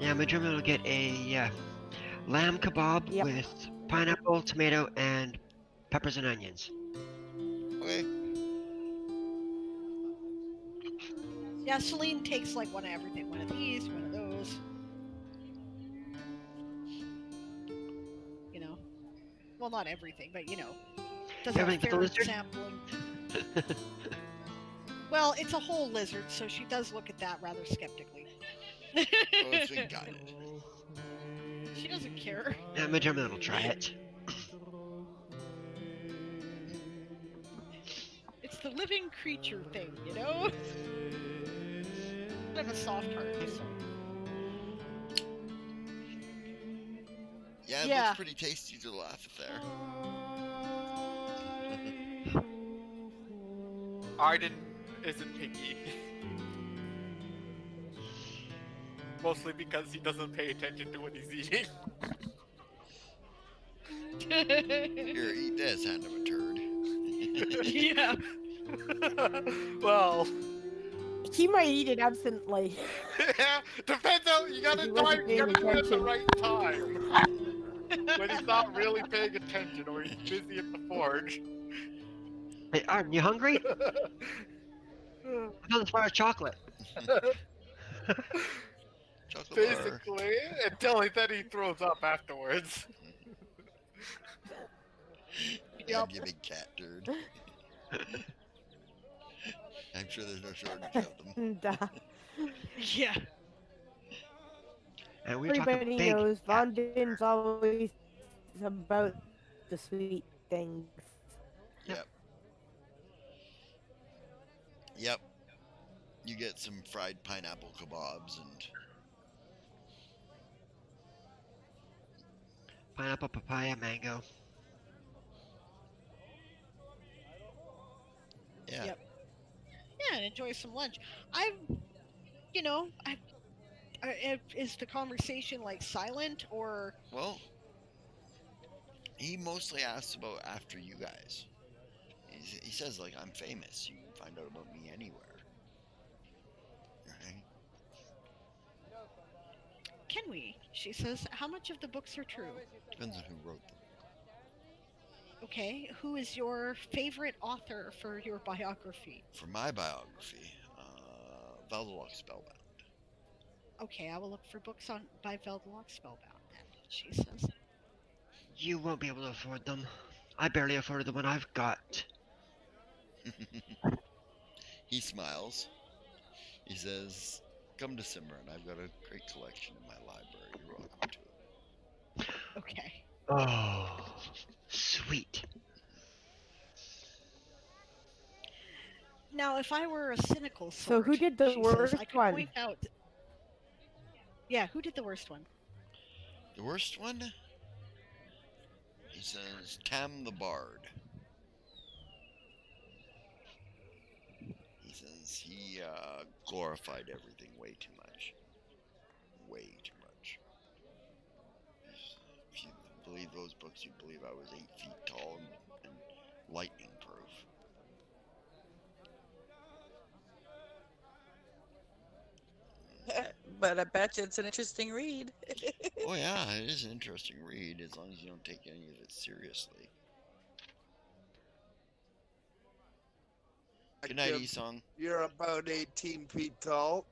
Yeah, Madrumlin will get a lamb kebab Yep. with pineapple, tomato, and peppers and onions. Okay. Yeah, Celine takes like one of everything. One of these, one of those. Well, not everything, but does a Everything but the fair lizard? sampling. Well, it's a whole lizard, so she does look at that rather skeptically. Oh, it's been guided. She doesn't care. Yeah, Madrimmon will try it. It's the living creature thing, you know? I have a soft heart, so. Yeah, it Yeah. looks pretty tasty to laugh at there. Arden isn't picky. Mostly because he doesn't pay attention to what he's eating. Here, eat this, hand him a turd. Yeah. Well, He might eat it absently. depends on you gotta He wasn't do it paying at the attention. right time. When he's not really paying attention or he's busy at the forge. Hey, Arden, you hungry? I found this bar of chocolate. Chocolate bar. Basically, until then he throws up afterwards. And you big cat turd. I'm sure there's no shortage of them. Yeah. And we're talking Everybody big. knows Von Din's always about the sweet things. Yep. Yep. You get some fried pineapple kebabs and Pineapple, papaya, mango. yeah. Yep. Yeah, and enjoy some lunch. You know, is the conversation like silent or? Well, he mostly asks about after you guys. He says like, I'm famous. You can find out about me anywhere. Right? Can we? She says. How much of the books are true? Depends on who wrote them. Okay, who is your favorite author for your biography? For my biography, Valdalock Spellbound. Okay, I will look for books by Valdalock Spellbound then, she says. You won't be able to afford them. I barely afford the one I've got. He smiles. He says, come to Cimarron. I've got a great collection in my library. You're welcome to it. Okay. Oh, sweet. Now, if I were a cynical So sort, who did the she worst says, I could one? point out. Yeah, who did the worst one? The worst one? He says, Tam the Bard. He says he glorified everything way too much. Way too much. If you believe those books, you believe I was 8 feet tall and lightning proof. But I bet you it's an interesting read. Oh yeah, it is an interesting read as long as you don't take any of it seriously. Good night, Esong. You're about 18 feet tall.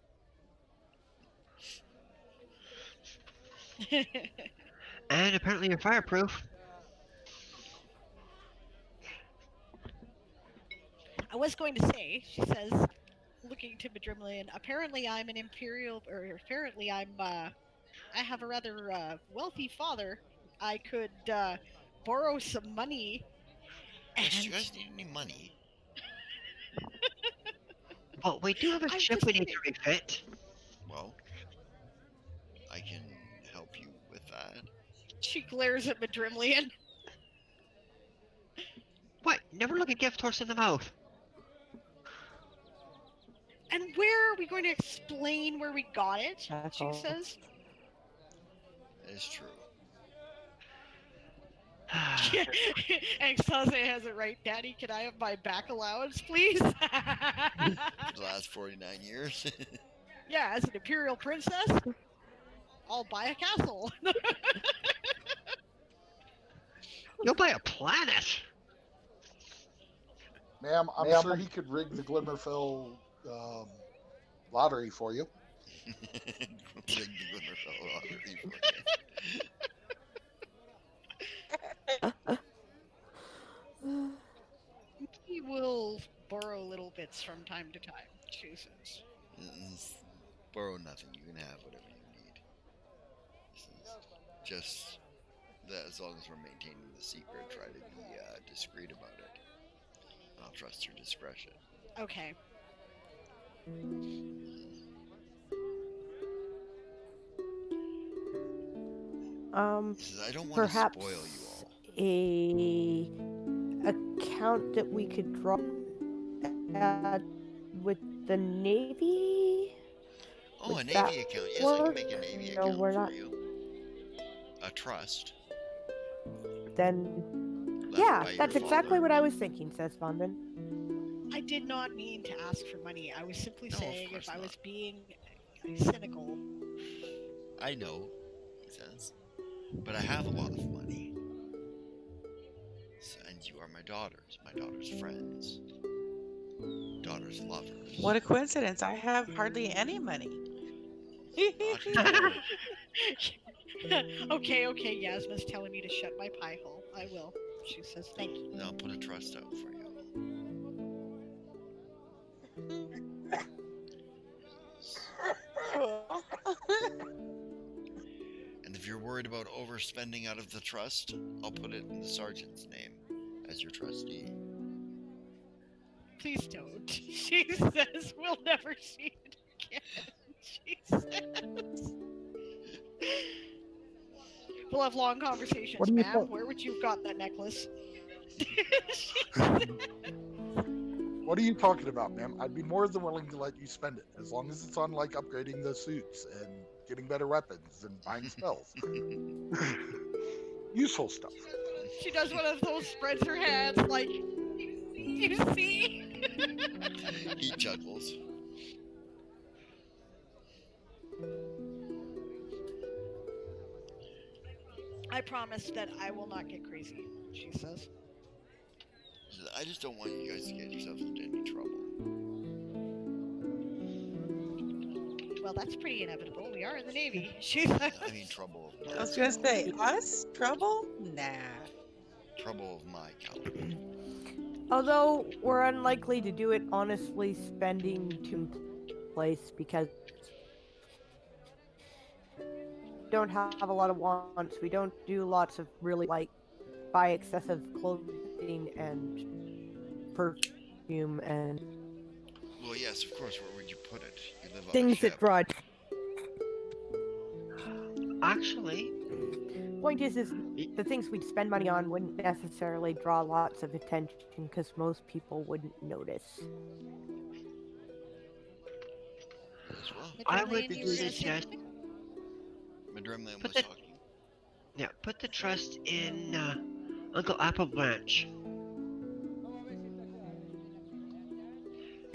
And apparently you're fireproof. I was going to say, she says, looking to Madrimlian, apparently I'm an imperial, or apparently I have a rather wealthy father. I could borrow some money. Yes, you guys need any money? Well, we do have a ship we need to refit. Well, I can help you with that. She glares at Madrimlian. What? Never look a gift horse in the mouth. And where are we going to explain where we got it? She says. That is true. Extase has it right. Daddy, can I have my back allowance, please? For the last 49 years. Yeah, as an imperial princess, I'll buy a castle. You'll buy a planet. Ma'am, I'm sure he could rig the Glimmerfell lottery for you. Rig the Glimmerfell lottery for you. He will borrow little bits from time to time, she says. Borrow nothing. You can have whatever you need. Just That as long as we're maintaining the secret, try to be discreet about it. I'll trust your discretion. Okay. He says, I don't want to Perhaps spoil you all. a account that we could draw with the Navy. Oh, Would a that Navy account. Yes, I can work? make a Navy No, account we're for not. you. A trust. Then, Left yeah, by your that's exactly father. what I was thinking, says Vonben. I did not mean to ask for money. I was simply No, of saying course if I was not. being cynical. I know, he says, but I have a lot of money. And you are my daughter's friends, daughter's lovers. What a coincidence. I have hardly any money. Not anymore. Okay, Yasma's telling me to shut my pie hole. I will. She says thank you. Then I'll put a trust out for you. And if you're worried about overspending out of the trust, I'll put it in the sergeant's name as your trustee. Please don't. She says we'll never see it again. She says. We'll have long conversations, What do you ma'am. think? Where would you have got that necklace? What are you talking about, ma'am? I'd be more than willing to let you spend it, as long as it's on like upgrading the suits and getting better weapons and buying spells. Useful stuff. She does one of those, spreads her hands like, you see? He chuckles. I promise that I will not get crazy, she says. He says, I just don't want you guys to get yourselves into any trouble. Well, that's pretty inevitable. We are in the Navy. She says. I mean, trouble of my I was gonna say, us? Trouble? Nah. trouble of my caliber. Although we're unlikely to do it honestly, spending to place because we don't have a lot of wants. We don't do lots of really like buy excessive clothing and perfume and Well, yes, of course. Where would you put it? You live on a things ship. that draw. Actually, Point is the things we'd spend money on wouldn't necessarily draw lots of attention because most people wouldn't notice. As well. I would Madeleine, you were gonna say suggest, something? Madremland Put was the- talking. yeah, put the trust in Uncle Apple Branch,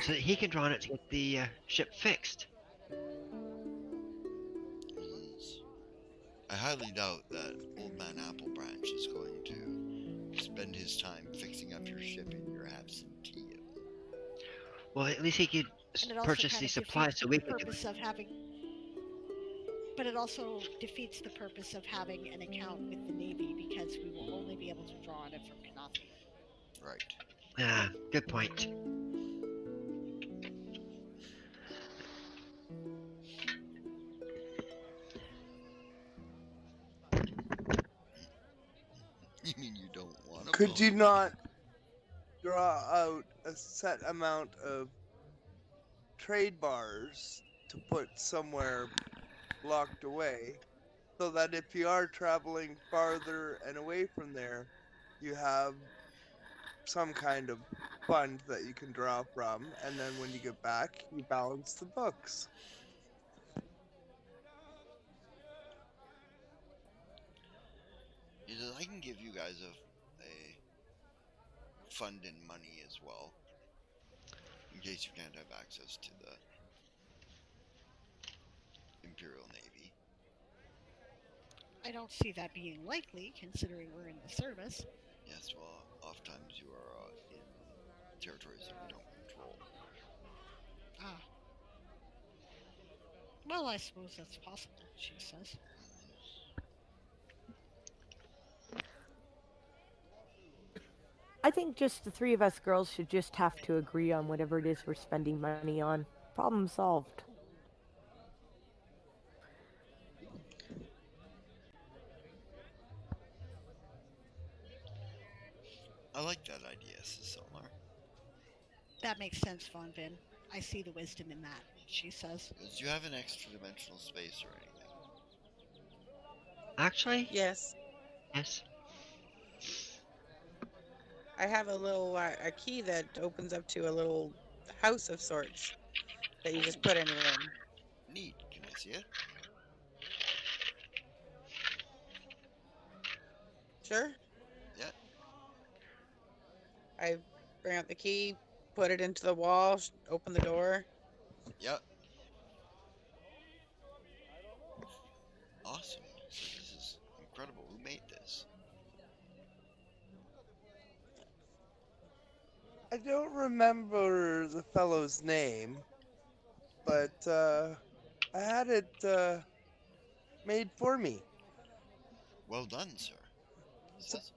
so that he can draw on it to get the ship fixed. I highly doubt that Old Man Apple Branch is going to spend his time fixing up your ship in your absentee. Well, at least he could And it also purchase kind the of supplies defeats so the we could do it. purpose of having. But it also defeats the purpose of having an account with the Navy because we will only be able to draw on it from Kanafi. Right. Ah, good point. You mean you don't want to? Could you not draw out a set amount of trade bars to put somewhere locked away so that if you are traveling farther and away from there, you have some kind of fund that you can draw from, and then when you get back, you balance the books. He says, I can give you guys a fund in money as well, in case you can't have access to the Imperial Navy. I don't see that being likely, considering we're in the service. Yes, well, oftentimes you are in territories that we don't control. Ah. Well, I suppose that's possible, she says. I think just the three of us girls should just have to agree on whatever it is we're spending money on. Problem solved. I like that idea, says Solar. That makes sense, Von Vin. I see the wisdom in that, she says. Do you have an extra dimensional space or anything? Actually, Yes. yes. I have a little a key that opens up to a little house of sorts that you just put anywhere in. Neat. Can I see it? Sure. Yeah. I bring out the key, put it into the wall, open the door. Yep. Awesome. So this is incredible. Who made this? I don't remember the fellow's name, but I had it made for me. Well done, sir. It's a, Says.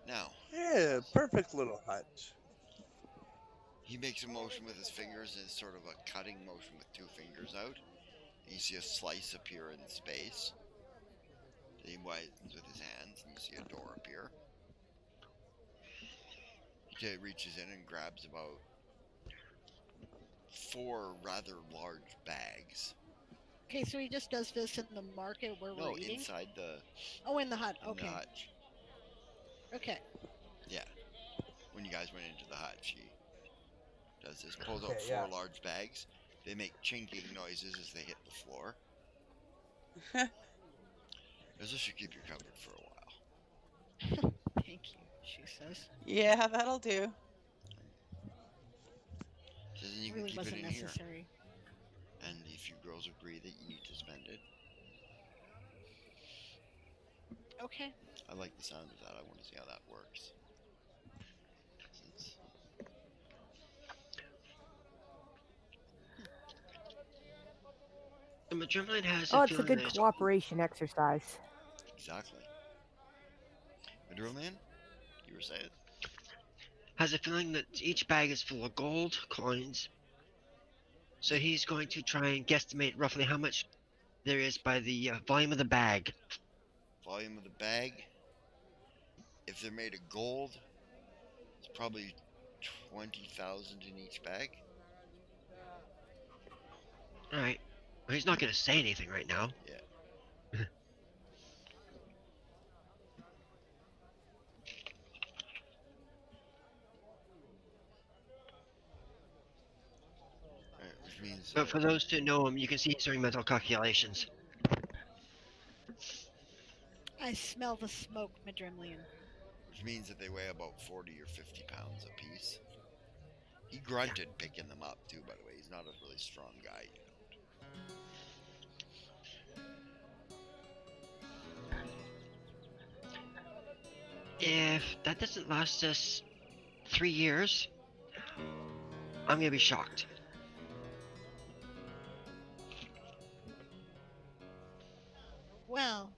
Now, yeah, perfect little hut. he makes a motion with his fingers, and it's sort of a cutting motion with two fingers out. And you see a slice appear in space. Then he widens with his hands, and you see a door appear. He reaches in and grabs about 4 rather large bags. Okay, so he just does this in the market where we're eating? Inside the... Oh, in the hut. in Okay. the hutch. Okay. Yeah. When you guys went into the hutch, he does this. Pulls out Okay, 4 yeah. large bags. They make chinking noises as they hit the floor. This should keep you covered for a while. Thank you, she says. Yeah, that'll do. So then you Really can keep it wasn't in necessary. here. And if you girls agree that you need to spend it, Okay. I like the sound of that. I want to see how that works. The Madrimline has Oh, a it's a feeling good that cooperation exercise. Exactly. Madrillian, you were saying? has a feeling that each bag is full of gold coins. So he's going to try and guesstimate roughly how much there is by the volume of the bag. Volume of the bag. If they're made of gold, it's probably 20,000 in each bag. Alright. Well, he's not going to say anything right now. Yeah. Alright, which means... But for those who know him, you can see he's doing mental calculations. I smell the smoke, Madrimlian. which means that they weigh about 40 or 50 pounds apiece. He grunted picking them up, too, by the way. He's not a really strong guy, you know. If that doesn't last us 3 years, I'm going to be shocked. Well,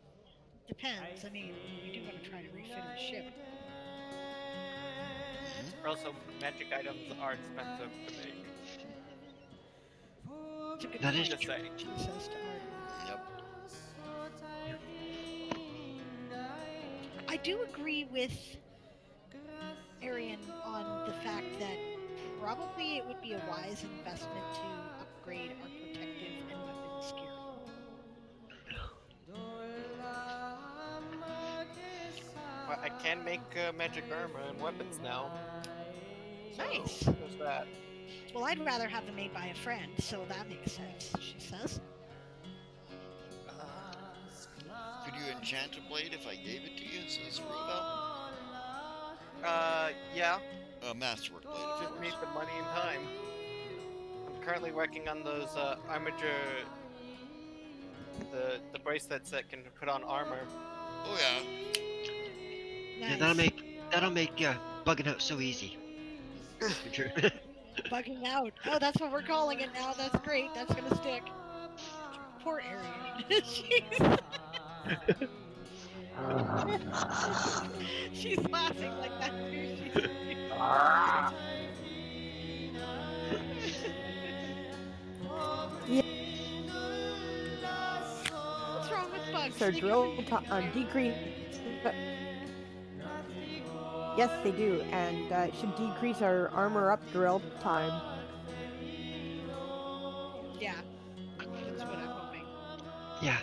depends. I mean, we do want to try to refit our ship. Also, magic items are expensive to make. It's a good That point, is Just saying. she says to Art. Yep. I do agree with Arian on the fact that probably it would be a wise investment to upgrade our protective and weapons gear. Well, I can make magic armor and weapons now. Nice. So, there's that. Well, I'd rather have them made by a friend, so that makes sense, she says. Could you enchant a blade if I gave it to you, says Ruvel? Yeah. A masterwork blade, of Just course. need the money and time. I'm currently working on those armature, the bracelets that can put on armor. Oh yeah. Yeah, Nice. that'll make bugging out so easy. Bugging out. Oh, that's what we're calling it now. That's great. That's gonna stick. Poor Arian. She's laughing like that too. What's wrong with bugs? So They drill can- decrease. Yes, they do, and it should decrease our armor up drill time. Yeah, that's what I'm hoping. Yeah.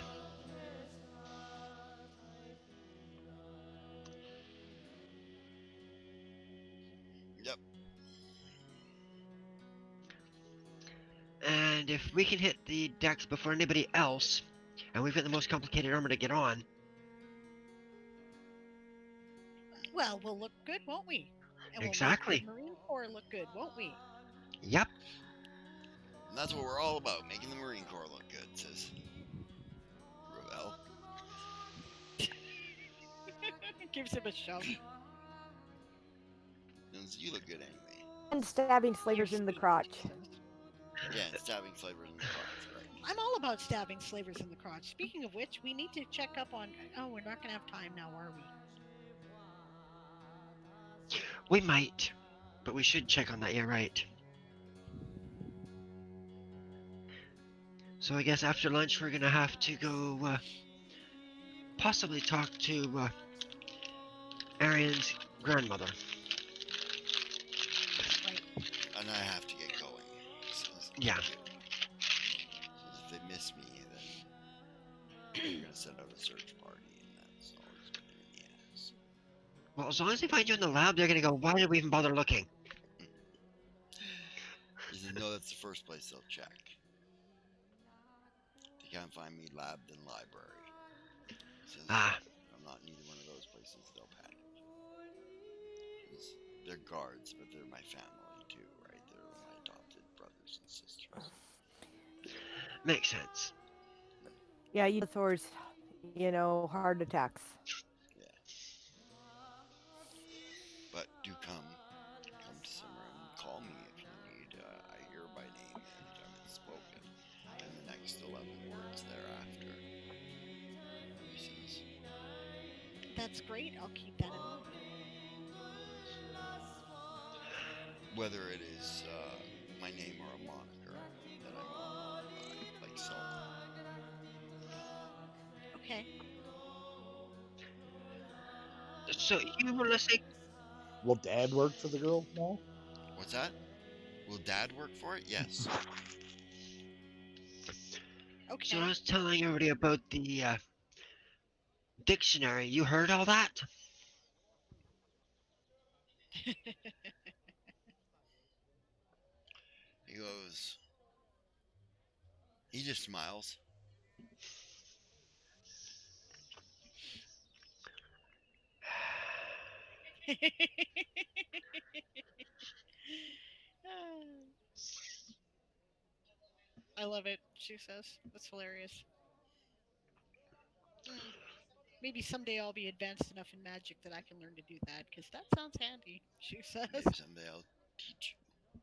Yep. And if we can hit the decks before anybody else, and we've got the most complicated armor to get on, Well, we'll look good, won't we? And exactly. We'll make the Marine Corps look good, won't we? Yep. And that's what we're all about, making the Marine Corps look good, says Ravel. Gives him a shove. You look good anyway. And stabbing slavers in the crotch. Yeah, and stabbing slavers in the crotch, right? I'm all about stabbing slavers in the crotch. Speaking of which, we need to check up on... Oh, we're not going to have time now, are we? We might, but we should check on that, yeah, right. So I guess after lunch we're gonna have to go, possibly talk to, Arian's grandmother. Right. And I have to get going. Yeah. If they miss me, then they're gonna send out a search party, and that's always a pain in the ass. Well, as long as they find you in the lab, they're gonna go, why did we even bother looking? You know that's the first place they'll check. If they can't find me, lab, then library. Since I'm not in either one of those places, they'll panic. They're guards, but they're my family too, right? They're my adopted brothers and sisters. Makes sense. Yeah, you Thor's, heart attacks. Yeah. But do come to Simmer and call me if you need. I hear by name anytime it's spoken, and the next 11 words thereafter. He says, That's great. I'll keep that in mind. whether it is my name or a moniker that I'm on by, like so. Okay. So you were listening? Will Dad work for the girl now? What's that? Will Dad work for it? Yes. Okay. So I was telling everybody about the, dictionary. You heard all that? He goes. He just smiles. I love it, she says. That's hilarious. Maybe someday I'll be advanced enough in magic that I can learn to do that, because that sounds handy, she says. Maybe someday I'll teach you.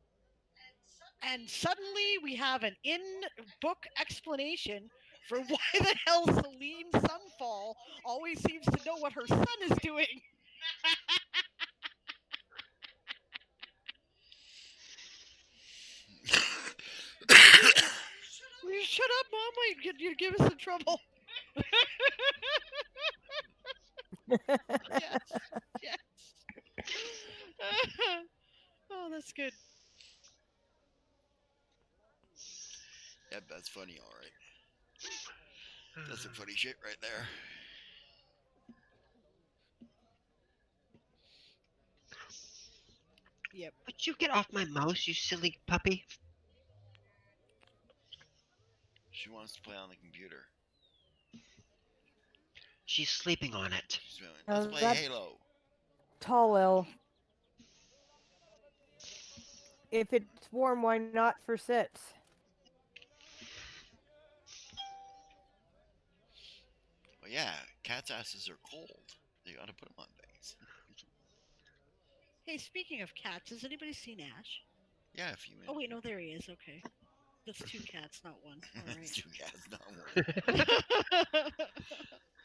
And suddenly we have an in-book explanation for why the hell Celine Sunfall always seems to know what her son is doing. Will you shut up, Mom? You give us in trouble. Yes. Yes. Oh, that's good. Yep, that's funny, all right. That's some funny shit right there. Yep. Would you get off my mouse, you silly puppy? She wants to play on the computer. She's sleeping on it. She's going, let's play That's Halo. tall, L. If it's warm, why not for sits? Well, yeah, cats' asses are cold. You gotta put them on things. Hey, speaking of cats, has anybody seen Ash? Yeah, a few minutes. Oh, wait, no, there he is. Okay. That's 2 cats, not 1. All right. That's 2 cats, not 1.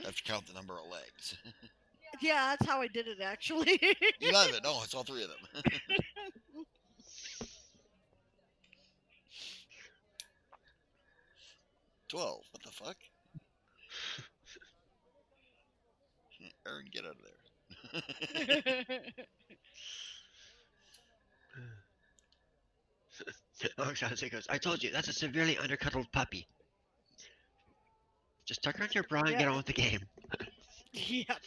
I have to count the number of legs. Yeah, that's how I did it, actually. 11. No, it's all 3 of them. 12. What the fuck? Aaron, get out of there. Alexander goes, I told you, that's a severely undercuddled puppy. Just tuck her into your bra and Yeah. get on with the game. Yep.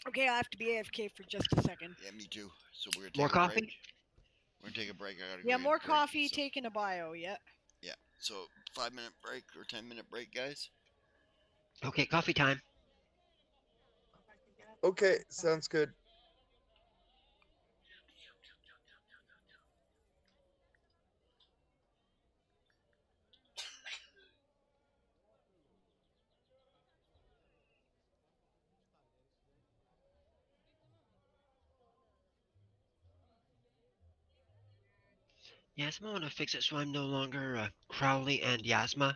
Okay, I have to be AFK for just a second. Yeah, me too. So we're gonna take More a coffee? break. We're gonna take a break. I gotta go Yeah, get more a break, coffee, so- taking a bio, yeah. Yeah. So 5-minute break or 10-minute break, guys. Okay, coffee time. Okay, sounds good. Yasma want to fix it so I'm no longer Crowley and Yasma.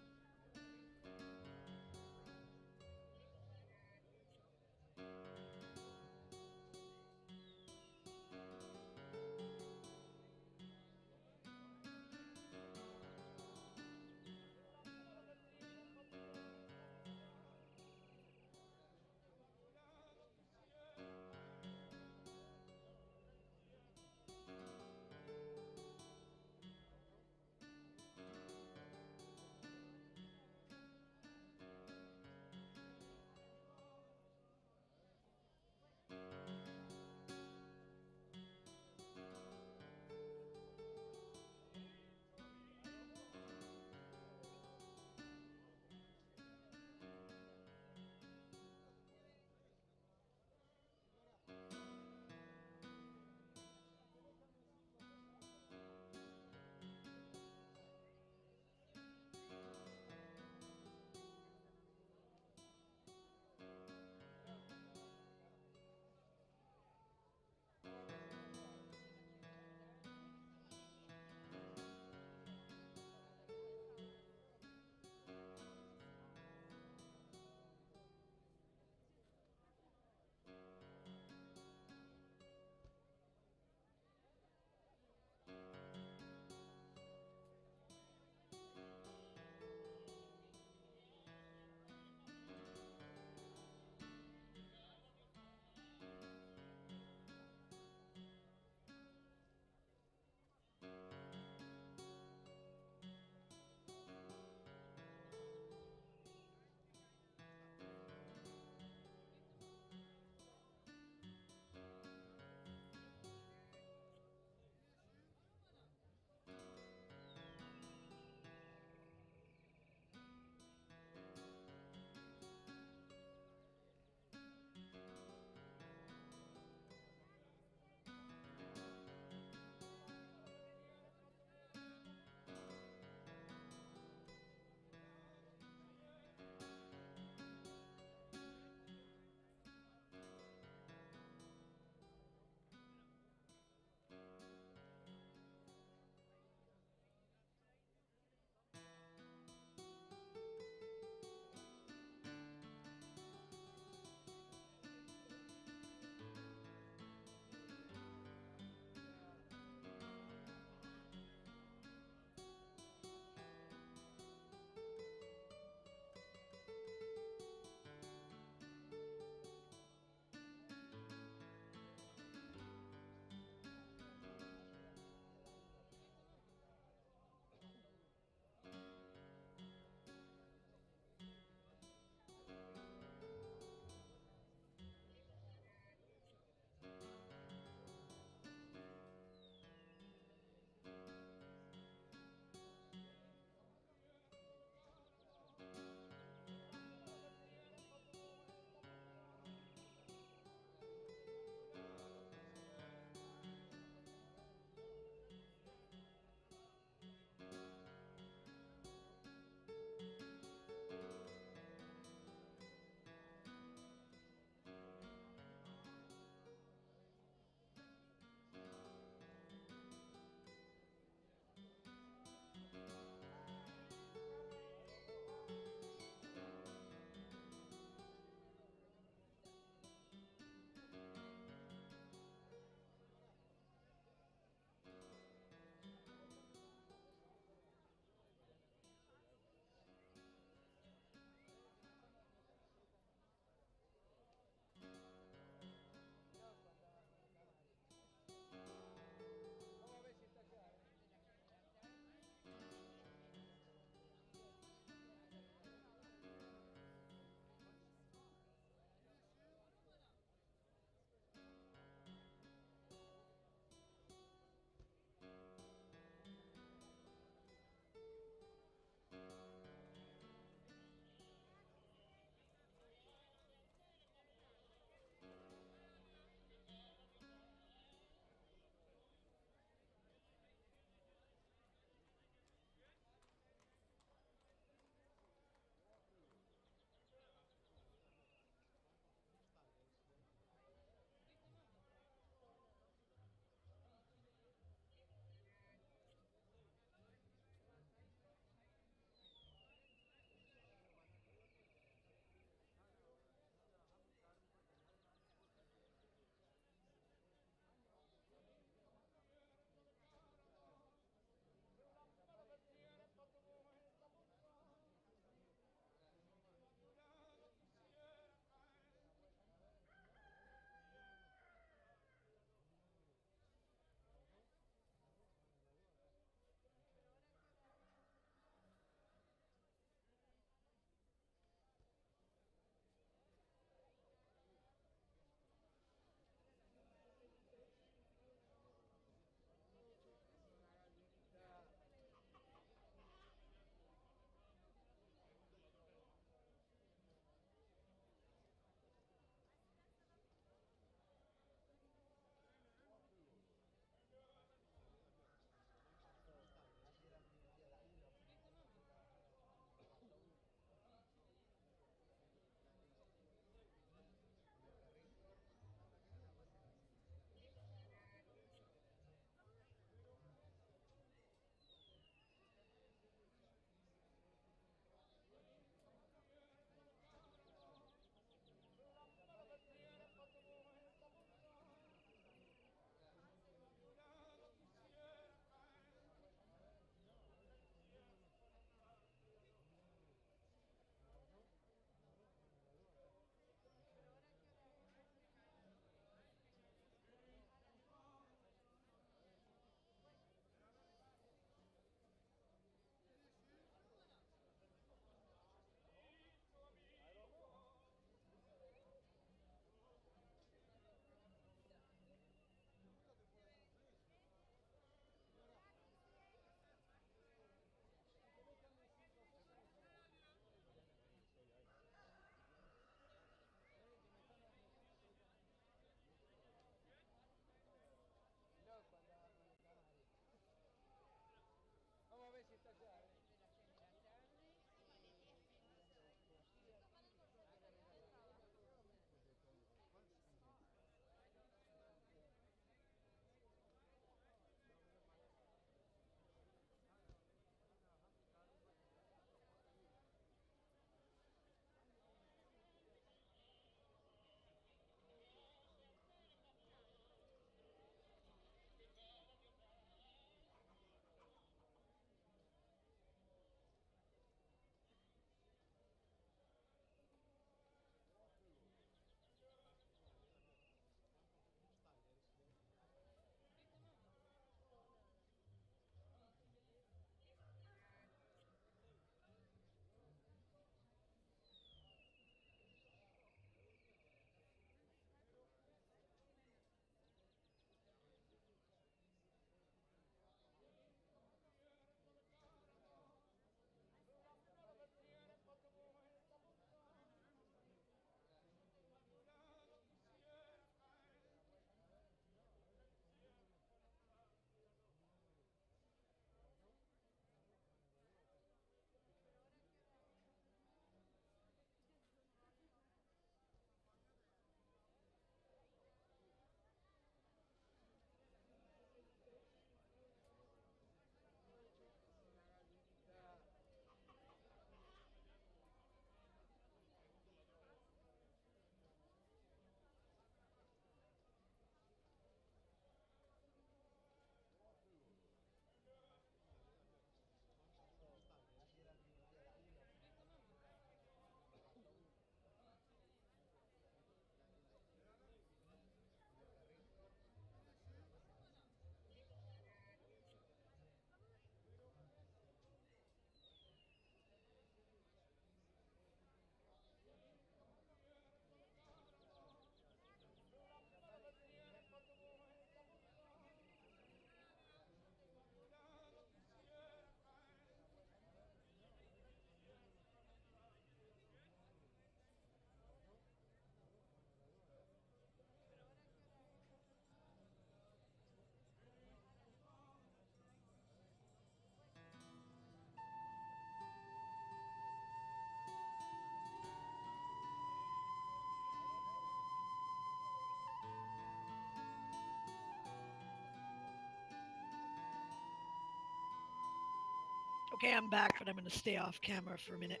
Okay, I'm back, but I'm going to stay off camera for a minute.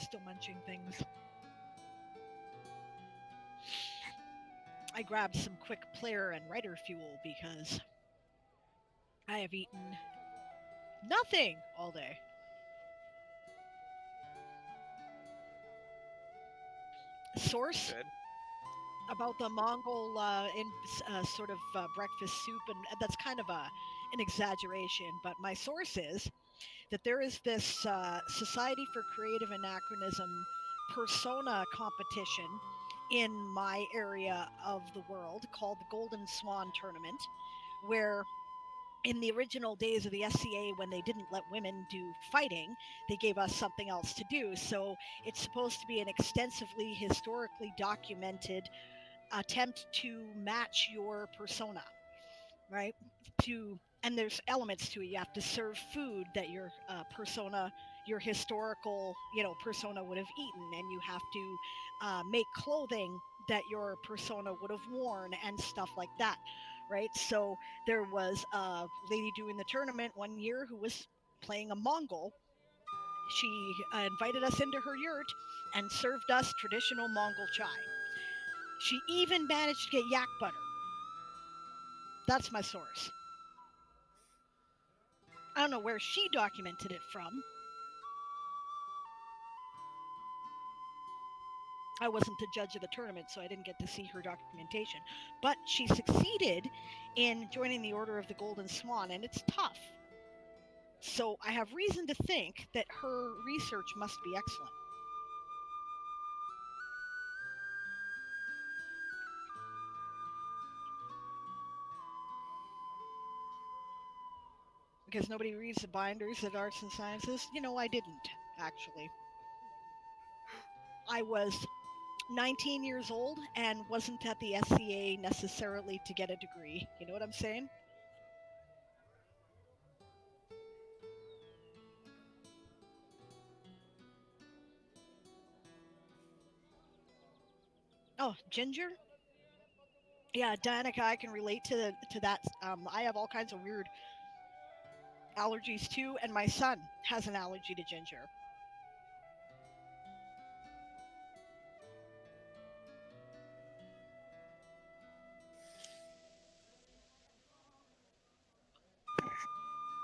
Still munching things. I grabbed some quick player and writer fuel because I have eaten nothing all day. Source Good. about the Mongol sort of breakfast soup, and that's kind of an exaggeration, but my source is that there is this Society for Creative Anachronism persona competition in my area of the world called the Golden Swan Tournament, where in the original days of the SCA, when they didn't let women do fighting, they gave us something else to do. So it's supposed to be an extensively historically documented attempt to match your persona, right? And there's elements to it. You have to serve food that your persona, your historical, persona would have eaten, and you have to make clothing that your persona would have worn and stuff like that, right? So there was a lady doing the tournament one year who was playing a Mongol. She invited us into her yurt and served us traditional Mongol chai. She even managed to get yak butter. That's my source. I don't know where she documented it from. I wasn't the judge of the tournament, so I didn't get to see her documentation. But she succeeded in joining the Order of the Golden Swan, and it's tough. So I have reason to think that her research must be excellent. Because nobody reads the binders at Arts and Sciences. I didn't, actually. I was 19 years old and wasn't at the SCA necessarily to get a degree. You know what I'm saying? Oh, ginger? Yeah, Danica, I can relate to that. I have all kinds of weird allergies too, and my son has an allergy to ginger.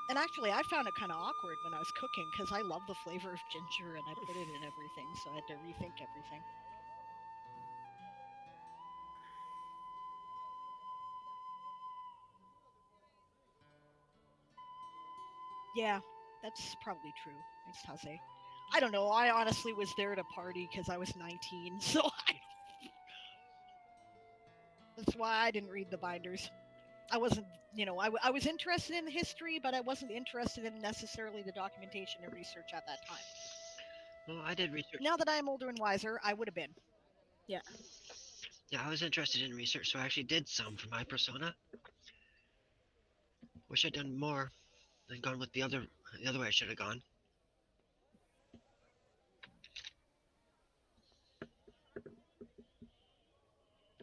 And actually, I found it kind of awkward when I was cooking because I love the flavor of ginger and I put it in everything, so I had to rethink everything. Yeah, that's probably true. Thanks, Tase. I don't know. I honestly was there to party because I was 19, so that's why I didn't read the binders. I wasn't, I was interested in the history, but I wasn't interested in necessarily the documentation and research at that time. Well, I did research. Now that I am older and wiser, I would have been. Yeah. Yeah, I was interested in research, so I actually did some for my persona. Wish I'd done more than gone with the other way I should have gone.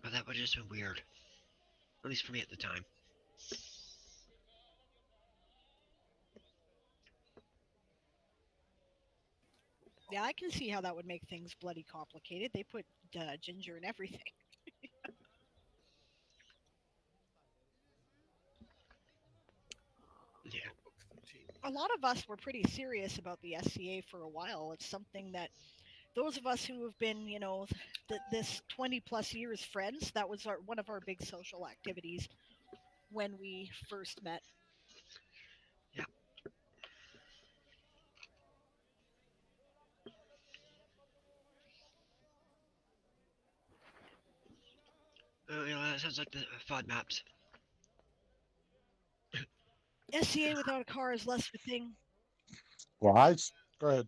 But that would have just been weird. At least for me at the time. Yeah, I can see how that would make things bloody complicated. They put ginger in everything. Yeah. A lot of us were pretty serious about the SCA for a while. It's something that those of us who have been, this 20 plus years friends, that was one of our big social activities when we first met. Yeah. That sounds like the FOD maps. SCA without a car is less of a thing. Well, go ahead.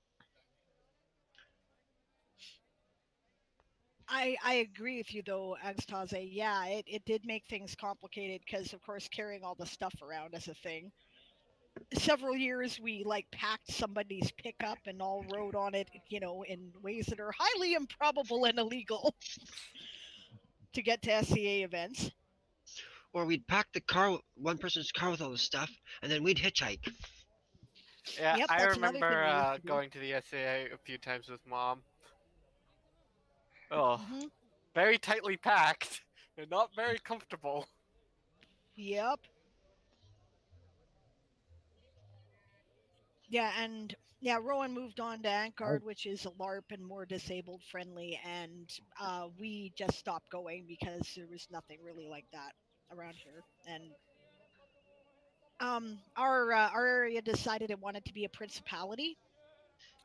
I agree with you though, Agstaze. Yeah, it did make things complicated because, of course, carrying all the stuff around is a thing. Several years we packed somebody's pickup and all rode on it, in ways that are highly improbable and illegal to get to SCA events. Or we'd pack the car, one person's car with all the stuff, and then we'd hitchhike. Yeah, Yep, I that's another thing remember we used to do. going to the SAA a few times with Mom. Oh, Hmm. very tightly packed and not very comfortable. Yep. Yeah, and yeah, Rowan moved on to Ankard, which is a LARP and more disabled friendly, and we just stopped going because there was nothing really like that around here. And our area decided it wanted to be a principality,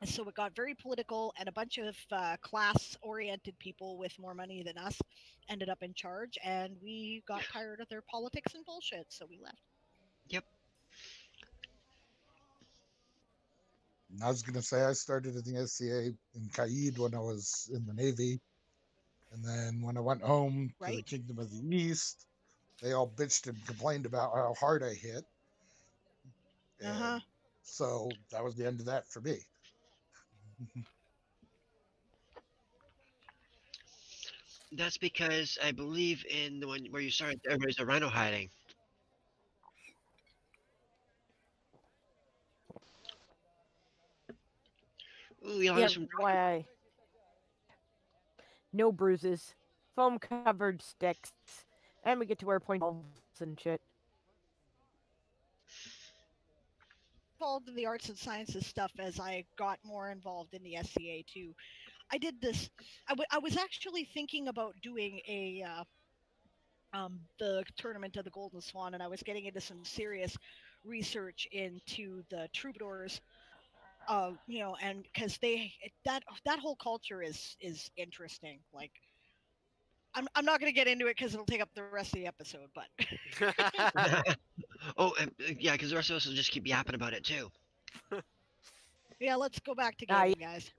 and so it got very political, and a bunch of class-oriented people with more money than us ended up in charge, and we got tired of their politics and bullshit, so we left. Yep. And I was going to say I started in the SCA in Caid when I was in the Navy. And then when I went home to the Right. Kingdom of the East, they all bitched and complained about how hard I hit. Uh-huh. And so that was the end of that for me. That's because I believe in the one where you started, everybody's a rhino hiding. Ooh, you know, Yeah, there's some. why? No bruises, foam covered sticks, and we get to wear pointy balls and shit. Involved in the arts and sciences stuff as I got more involved in the SCA too. I did this. I was actually thinking about doing the tournament of the Golden Swan, and I was getting into some serious research into the troubadours. And because that whole culture is interesting. Like, I'm not going to get into it because it'll take up the rest of the episode, but Oh, yeah, because the rest of us will just keep yapping about it too. yeah, let's go back to gaming, guys.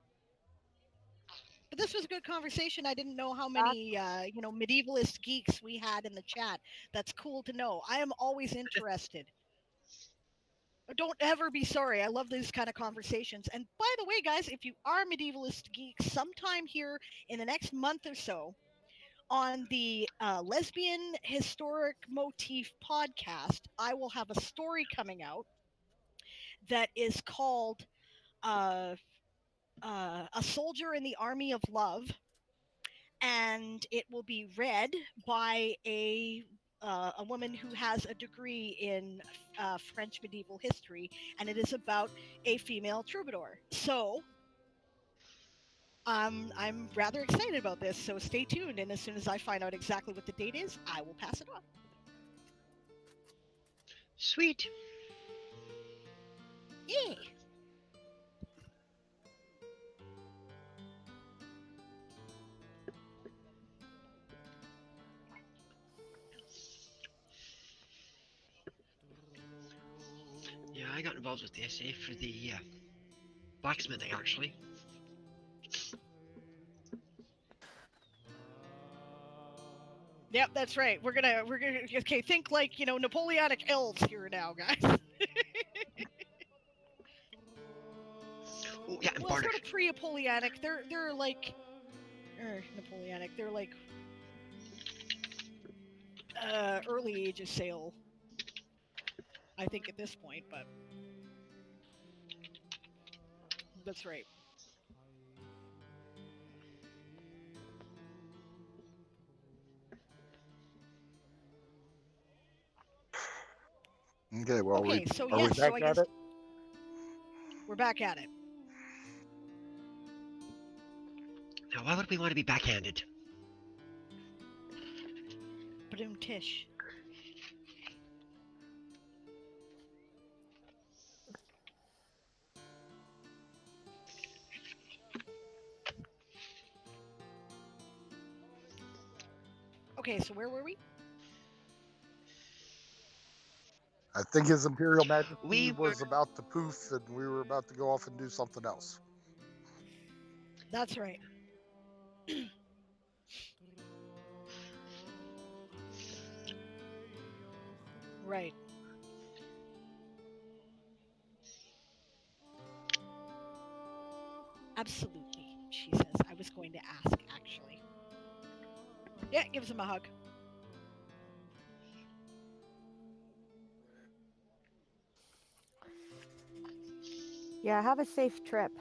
But this was a good conversation. I didn't know how many medievalist geeks we had in the chat. That's cool to know. I am always interested. Don't ever be sorry. I love these kind of conversations. And by the way, guys, if you are medievalist geeks, sometime here in the next month or so, on the Lesbian Historic Motif podcast, I will have a story coming out that is called A Soldier in the Army of Love. And it will be read by a woman who has a degree in French medieval history, and it is about a female troubadour. So I'm rather excited about this. So stay tuned, and as soon as I find out exactly what the date is, I will pass it on. Sweet. Yay! Yeah, I got involved with the SA for the blacksmithing, actually. Yep, that's right. We're gonna okay. Think like Napoleonic elves here now, guys. Oh yeah, and Well, bardic. sort of pre-Napoleonic. They're like Napoleonic. They're like early age of sail, I think, at this point, but that's right. Okay, well, Okay, so are we yes, back so I at guess it? we're back at it. Now, why would we want to be backhanded? Tish. Okay, so where were we? I think His Imperial Majesty We was about to poof, and we were about to go off and do something else. That's right. Right. Absolutely, she says. I was going to ask, actually. Yeah, gives him a hug. Yeah, have a safe trip.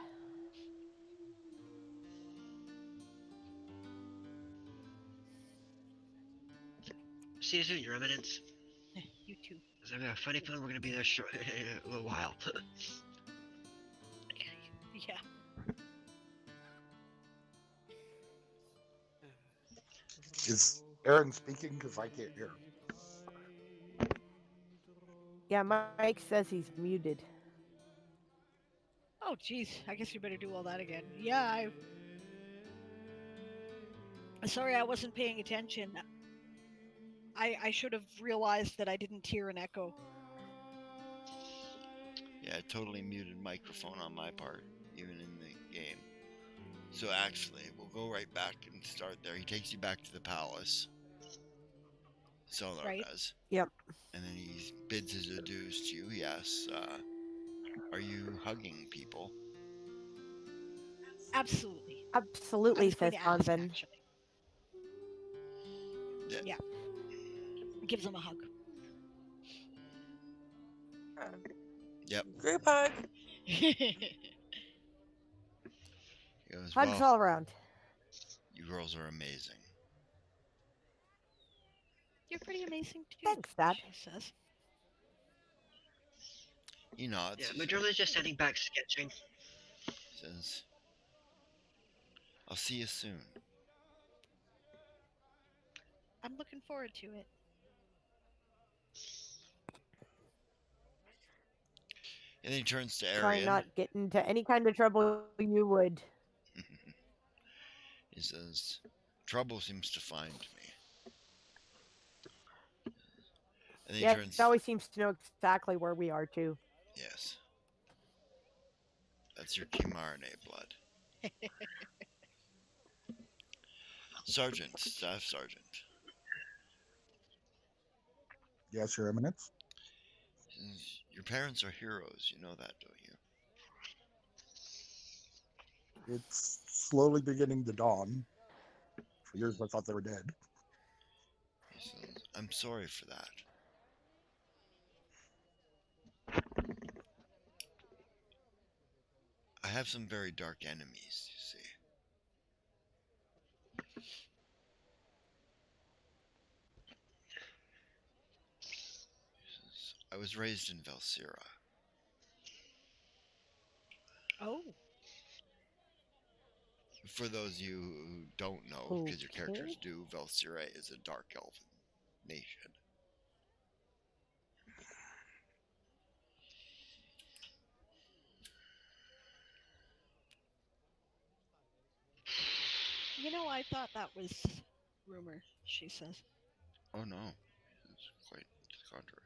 See you soon, Your Eminence. You too. It's gonna be a funny fun. We're gonna be there in a little while. Yeah. Is Aaron speaking? Because I can't hear. Yeah, Mike says he's muted. Oh, geez. I guess you better do all that again. Yeah, sorry, I wasn't paying attention. I should have realized that I didn't hear an echo. Yeah, totally muted microphone on my part, even in the game. So actually, we'll go right back and start there. He takes you back to the palace. Solar Right. does. Yep. And then he bids his adieus to you. He asks, are you hugging people? Absolutely. Absolutely, I was going says to ask, Bonvin. actually. Yeah. Gives him a hug. Yep. Group hug. He goes, Hugs well, all around. you girls are amazing. You're pretty amazing, too. Thanks, Dad. She says. He nods. Yeah, Madrona's just standing back sketching. Says, I'll see you soon. I'm looking forward to it. And then he turns to Try Arian. not get into any kind of trouble you would. He says, trouble seems to find me. And then Yeah, he turns. it always seems to know exactly where we are, too. Yes. That's your Kimarne blood. Sergeant, Staff Sergeant. Yes, Your Eminence. Says, your parents are heroes. You know that, don't you? It's slowly beginning to dawn. For years, I thought they were dead. He says, I'm sorry for that. I have some very dark enemies, you see. He says, I was raised in Velsira. Oh. For those of you who don't know, because your characters do, Velsira is a dark elven nation. You know, I thought that was rumor, she says. Oh no, it's quite to the contrary.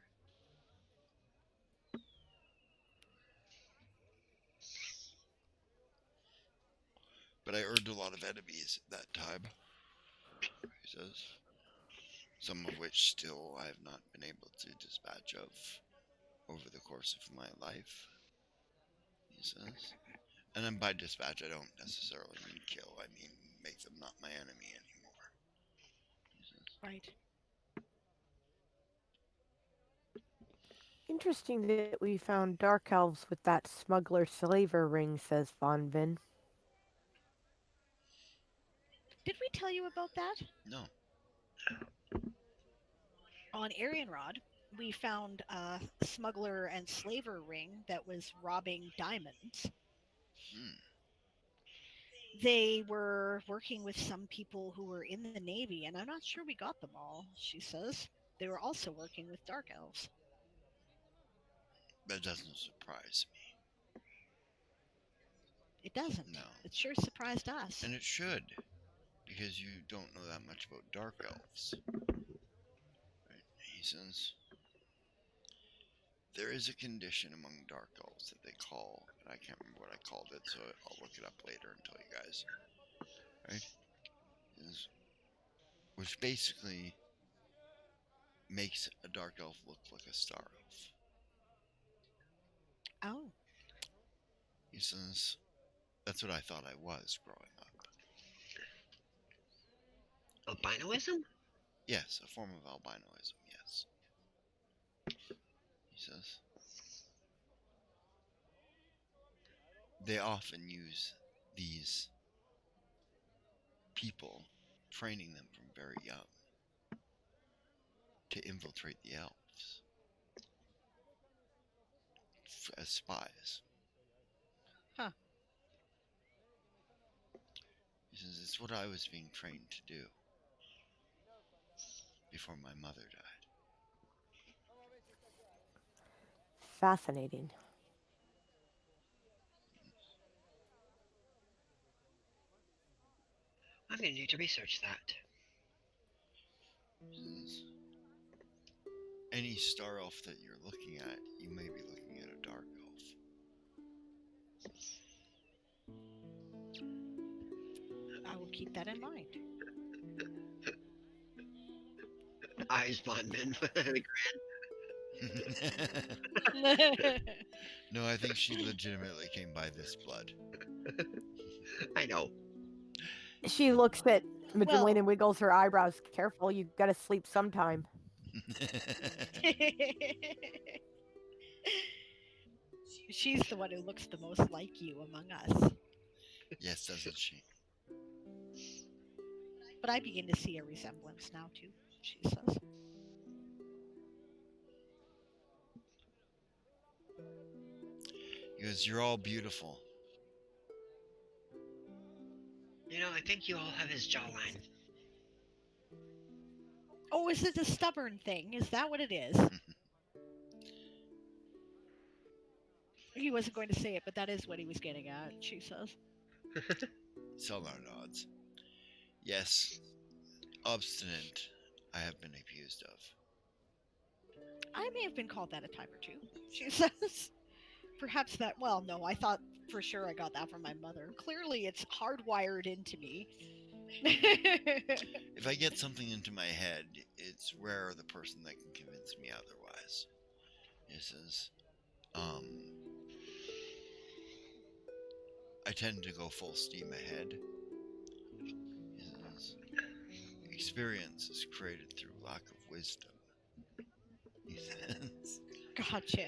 But I earned a lot of enemies at that time, he says. Some of which still I have not been able to dispatch of over the course of my life, he says. And then by dispatch, I don't necessarily mean kill. I mean make them not my enemy anymore, he says. Right. Interesting that we found dark elves with that smuggler slaver ring, says Von Vin. Did we tell you about that? No. On Arianrod, we found a smuggler and slaver ring that was robbing diamonds. They were working with some people who were in the Navy, and I'm not sure we got them all, she says. They were also working with dark elves. That doesn't surprise me. It doesn't. No. It sure surprised us. And it should, because you don't know that much about dark elves. Right? He says, there is a condition among dark elves that they call, and I can't remember what I called it, so I'll look it up later and tell you guys. Right? Which basically makes a dark elf look like a star elf. Oh. He says, that's what I thought I was growing up. Albinoism? Yes, a form of albinoism, yes. He says. they often use these people, training them from very young to infiltrate the elves as spies. Huh. He says, it's what I was being trained to do before my mother died. Fascinating. I'm going to need to research that. He says, any star elf that you're looking at, you may be looking at a dark elf. I will keep that in mind. Eyes bondman. No, I think she legitimately came by this blood. I know. She looks at Madeleine Well- and wiggles her eyebrows. Careful, you gotta sleep sometime. She's the one who looks the most like you among us. Yes, doesn't she? But I begin to see a resemblance now, too, she says. He goes, you're all beautiful. You know, I think you all have his jawline. Oh, is it the stubborn thing? Is that what it is? He wasn't going to say it, but that is what he was getting at, she says. Selnar nods. Yes, obstinate, I have been accused of. I may have been called that a time or two, she says. Perhaps that, well, no, I thought for sure I got that from my mother. Clearly it's hardwired into me. If I get something into my head, it's rare the person that can convince me otherwise. He says, I tend to go full steam ahead. He says, experience is created through lack of wisdom. He says, Gotcha.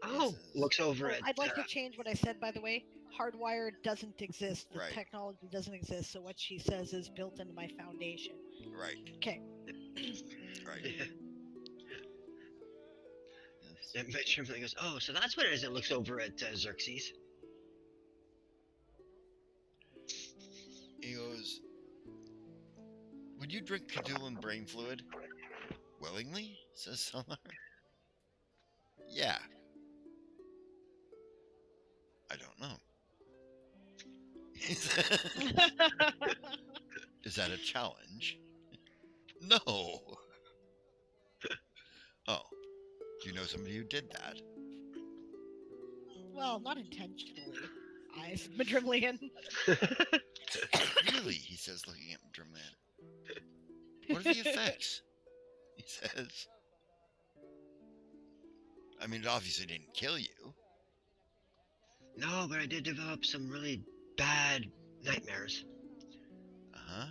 Oh, looks over Oh, at. I'd like to change what I said, by the way. Hardwired doesn't exist. The Right. technology doesn't exist. So what she says is built into my foundation. right, Okay. right. And Mitchell goes, oh, so that's what it is. It looks over at Xerxes. He goes, would you drink Cthulhu brain fluid? Willingly? Says Selnar. Yeah. I don't know. Is that a challenge? No. Oh. Do you know somebody who did that? Well, not intentionally. Eyes Madrimlian. Really? He says, looking at Drumland. What are the effects? He says. I mean, it obviously didn't kill you. No, but I did develop some really bad nightmares. Uh-huh.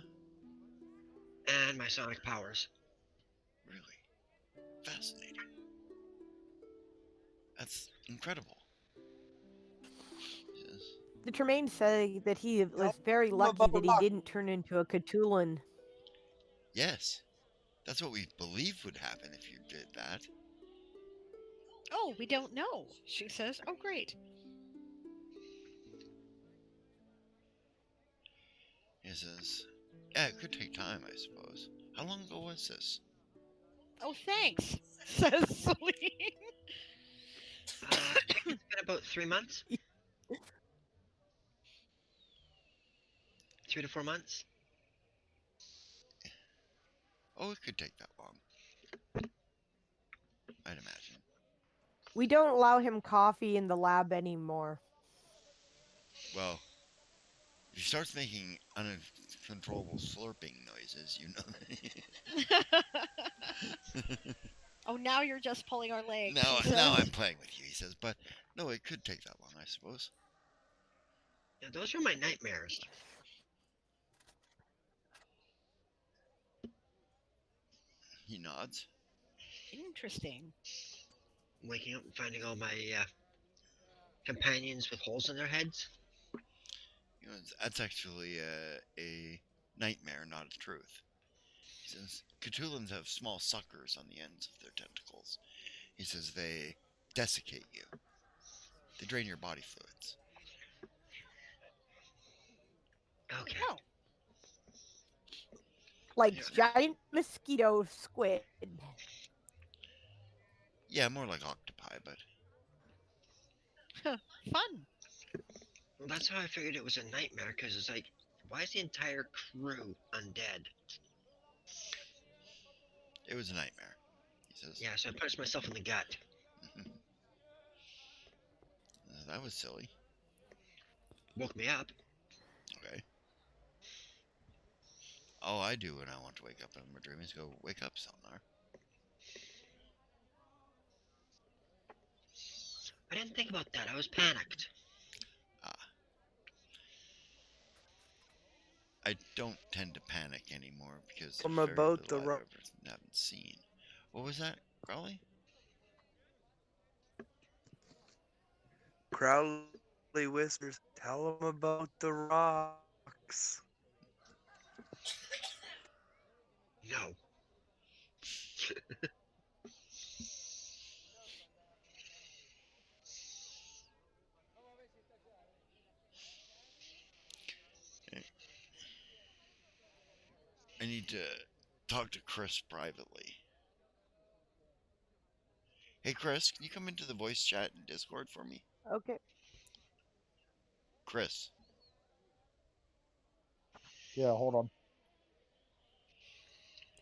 And my sonic powers. Really? Fascinating. That's incredible. He says, The Tremaine say that he was very lucky that he didn't turn into a Cthulhu. yes. That's what we believed would happen if you did that. Oh, we don't know, she says. Oh, great. He says, yeah, it could take time, I suppose. How long ago was this? Oh, thanks, says Celine. It's been about 3 months. 3 to 4 months. Oh, it could take that long. I'd imagine. We don't allow him coffee in the lab anymore. Well, if he starts making uncontrollable slurping noises, you know. Oh, now you're just pulling our legs. now I'm playing with you, he says, but no, it could take that long, I suppose. Yeah, those are my nightmares. He nods. Interesting. Waking up and finding all my companions with holes in their heads. That's actually a nightmare, not a truth. He says, Cthulhans have small suckers on the ends of their tentacles. He says they desiccate you. They drain your body fluids. Okay. Oh, Like Yeah. giant mosquito squid. Yeah, more like octopi, but fun. Well, that's how I figured it was a nightmare, because it's like, why is the entire crew undead? it was a nightmare, he says. Yeah, so I punched myself in the gut. That was silly. Woke me up. Okay. All I do when I want to wake up in my dream is go, wake up, Selnar. I didn't think about that. I was panicked. I don't tend to panic anymore because I'm there's very about little the I've ever haven't seen. What was that, Crowley? Crowley whispers, "Tell him about the rocks." No. I need to talk to Chris privately. Hey, Chris, can you come into the voice chat in Discord for me? Okay. Chris. Yeah, hold on.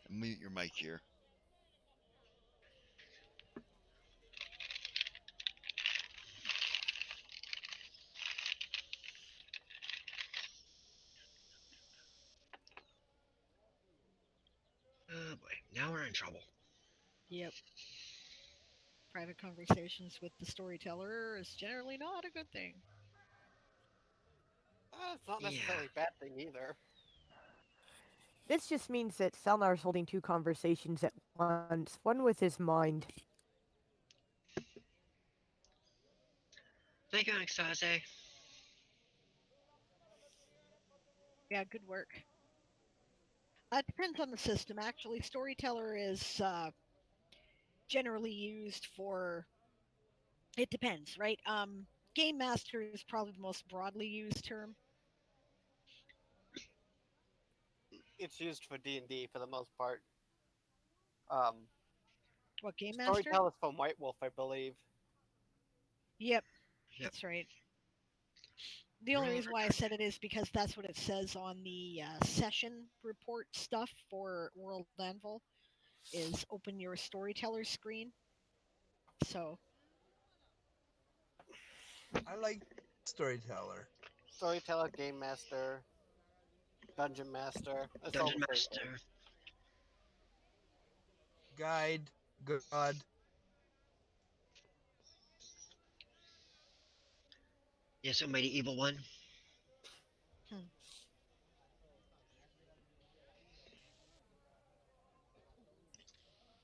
Mute your mic here. Oh boy, now we're in trouble. Yep. Private conversations with the storyteller is generally not a good thing. It's not Yeah. necessarily a bad thing either. This just means that Selnar's holding two conversations at once, one with his mind. Thank you, Anastasia. Yeah, good work. It depends on the system. Actually, storyteller is generally used for. It depends, right? Game master is probably the most broadly used term. It's used for D&D for the most part. Um, What, game master? Storyteller's from White Wolf, I believe. Yep, Yep. that's right. The only reason why I said it is because that's what it says on the session report stuff for World Anvil is open your storyteller screen. So I like storyteller. Storyteller, Game Master, Dungeon Master. That's all Dungeon the same thing. Master. Guide, God. Yes, almighty evil one.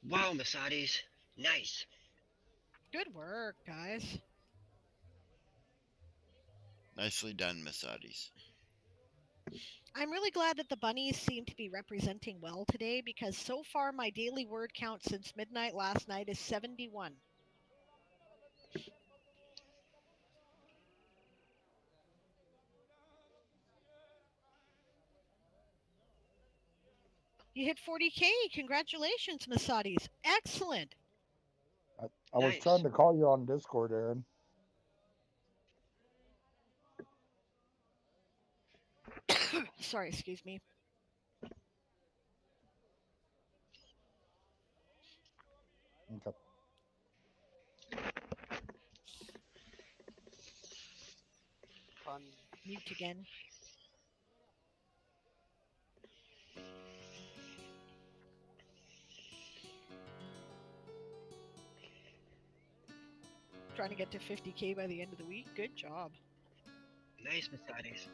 Wow, Masades. Nice. good work, guys. Nicely done, Miss Addies. I'm really glad that the bunnies seem to be representing well today because so far my daily word count since midnight last night is 71. You hit 40K. Congratulations, Masades. Excellent. I was Nice. trying to call you on Discord, Aaron. Sorry, excuse me. Okay. Fun. Mute again. Trying to get to 50K by the end of the week. Good job. Nice, Masades.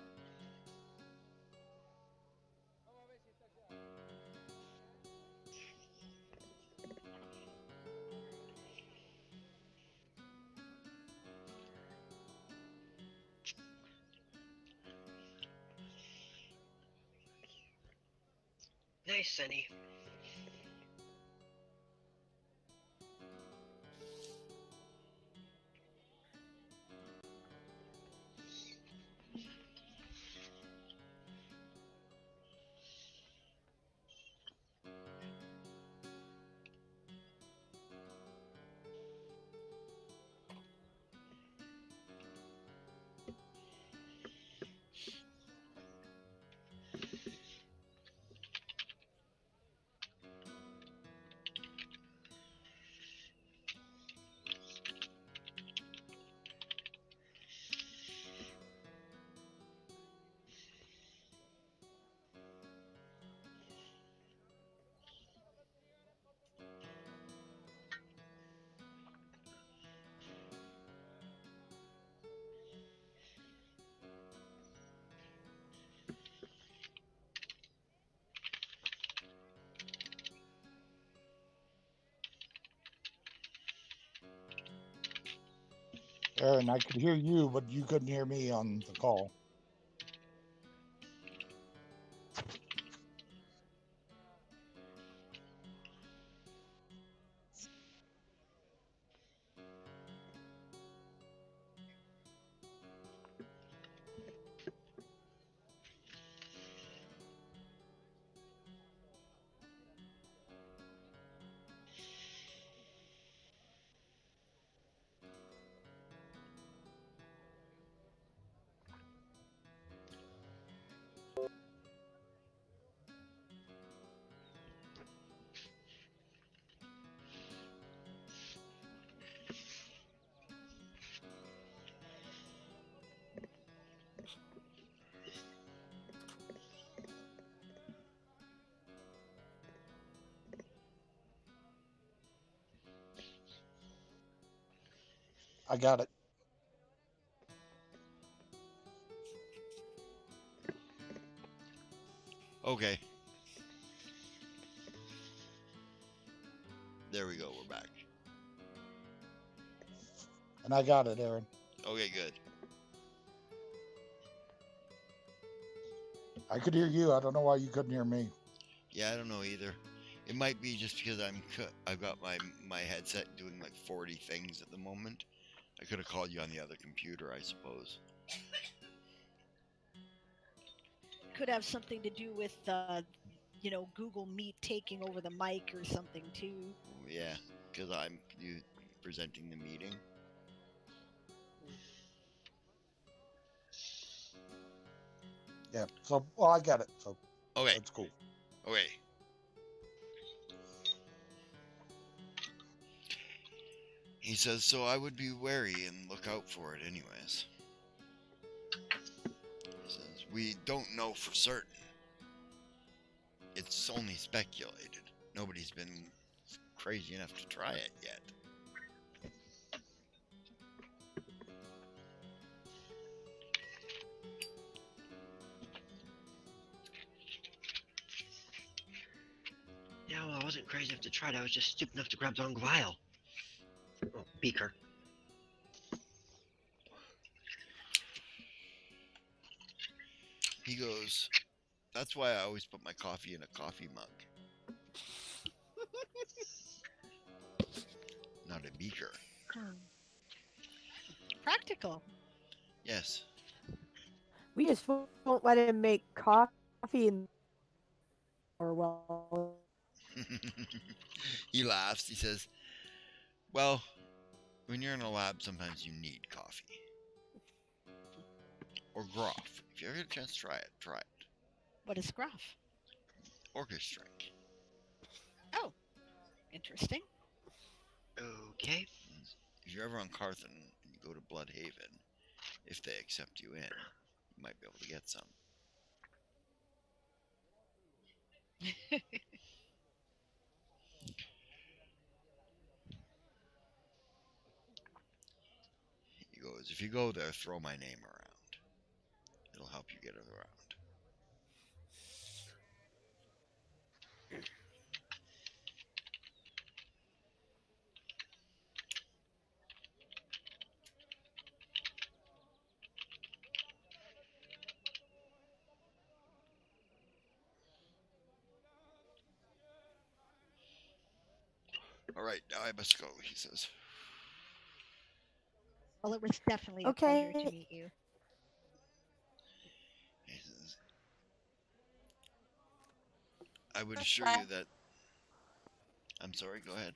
Nice, Sunny. Aaron, I could hear you, but you couldn't hear me on the call. I got it. Okay. There we go. We're back. And I got it, Aaron. Okay, good. I could hear you. I don't know why you couldn't hear me. Yeah, I don't know either. It might be just because I've got my headset doing like 40 things at the moment. I could have called you on the other computer, I suppose. Could have something to do with, Google Meet taking over the mic or something too. Yeah, because I'm presenting the meeting. Yeah. So, well, I got it. So, Okay. that's cool. Okay. He says, so I would be wary and look out for it anyways. He says, we don't know for certain. It's only speculated. Nobody's been crazy enough to try it yet. Yeah, well, I wasn't crazy enough to try it. I was just stupid enough to grab the wrong vial. Oh, beaker. He goes, that's why I always put my coffee in a coffee mug. Not a beaker. Practical. Yes. We just won't let him make coffee in or well. He laughs. He says, well, when you're in a lab, sometimes you need coffee. Or groff. If you ever get a chance to try it, try it. What is gruff? Orcish drink. Oh, interesting. Okay. If you're ever on Carthen and you go to Bloodhaven, if they accept you in, you might be able to get some. He goes, if you go there, throw my name around. It'll help you get around. All right, now I must go, he says. Well, it was definitely a Okay. pleasure to meet you. He says, I would assure you that... I'm sorry, go ahead.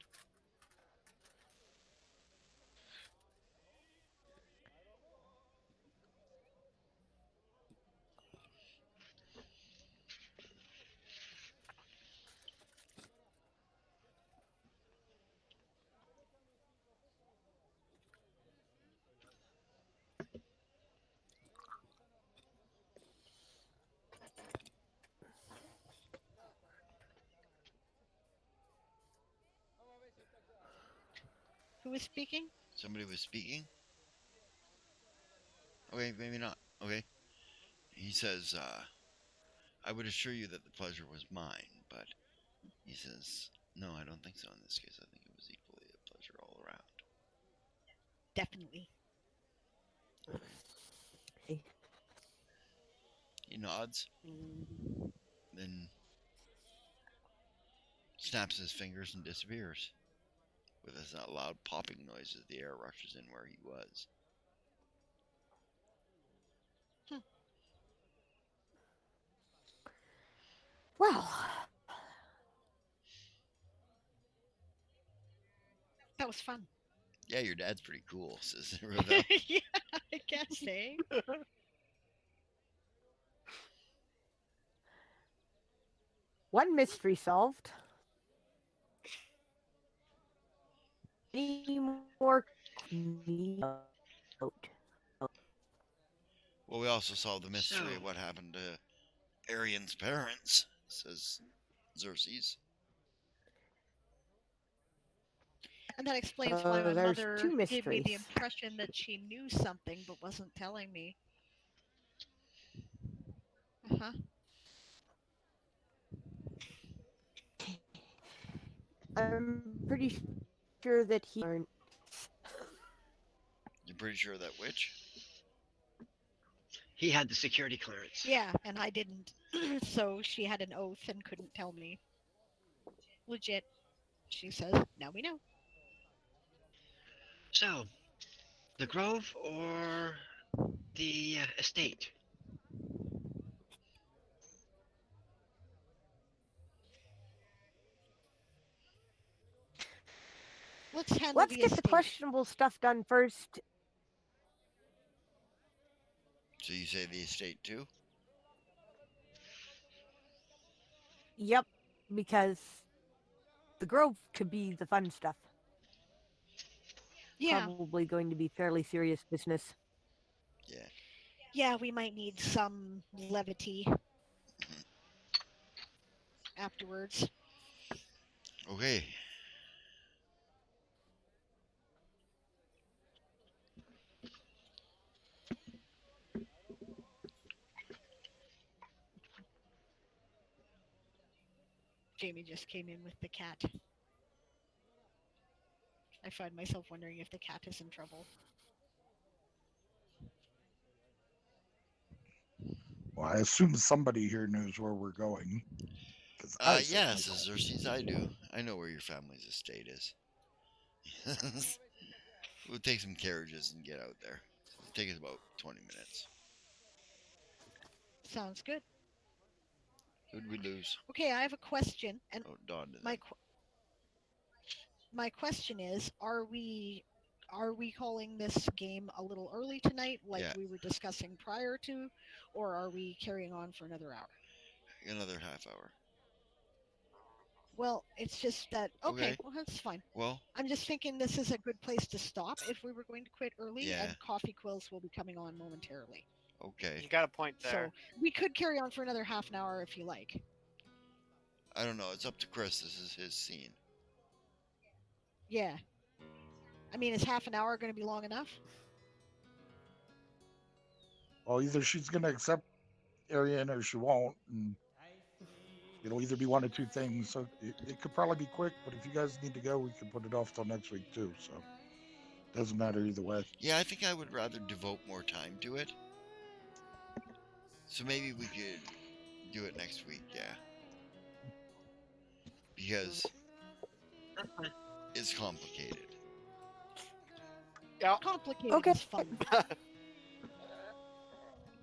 Who was speaking? Somebody was speaking? Okay, maybe not. Okay. He says, I would assure you that the pleasure was mine, but he says, no, I don't think so in this case. I think it was equally a pleasure all around. Definitely. He nods, then snaps his fingers and disappears, with a loud popping noise as the air rushes in where he was. Well, that was fun. Yeah, your dad's pretty cool, says Ravel. Yeah, I guess, eh? one mystery solved. Any more out? Well, we also solved the mystery of what happened to Arian's parents, says Xerxes. And that explains why my there's mother two gave me the mysteries. impression that she knew something but wasn't telling me. Uh-huh. I'm pretty sure that he learned. You're pretty sure that which? He had the security clearance. Yeah, and I didn't. So she had an oath and couldn't tell me. Legit. She says, now we know. So, the Grove or the estate? Let's handle Let's the get estate. the questionable stuff done first. So you say the estate too? Yep, because the Grove could be the fun stuff. Yeah. Probably going to be fairly serious business. Yeah. Yeah, we might need some levity afterwards. Okay. Jamie just came in with the cat. I find myself wondering if the cat is in trouble. Well, I assume somebody here knows where we're going. Yeah, says Xerxes, I do. I know where your family's estate is. We'll take some carriages and get out there. It'll take us about 20 minutes. Sounds good. Who'd we lose? Okay, I have a question. And oh, Dawn did my question is, are we calling this game a little early tonight, like we were discussing prior to, or are we carrying on for another hour? Another half hour. Well, it's just that, okay, well, that's fine. Well, I'm just thinking this is a good place to stop if we were going to quit early, and Coffee Quills will be coming on momentarily. Okay. You got a point there. So we could carry on for another half an hour if you like. I don't know. It's up to Chris. This is his scene. Yeah. I mean, is half an hour going to be long enough? Well, either she's going to accept Arian or she won't. And it'll either be one of two things. So it could probably be quick, but if you guys need to go, we can put it off till next week too. So doesn't matter either way. Yeah, I think I would rather devote more time to it. So maybe we could do it next week, yeah. Because is complicated. Yeah. Complicated Okay. is fun.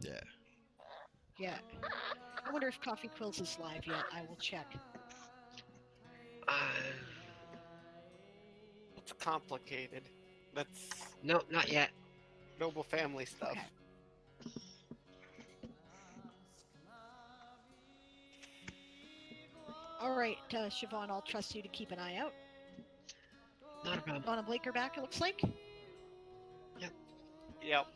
Yeah. Yeah. I wonder if Coffee Quills is live yet. I will check. It's complicated. That's No, not yet. noble family stuff. Okay. All right, Siobhan, I'll trust you to keep an eye out. Not a problem. Dawn and Blake are back, it looks like. Yep.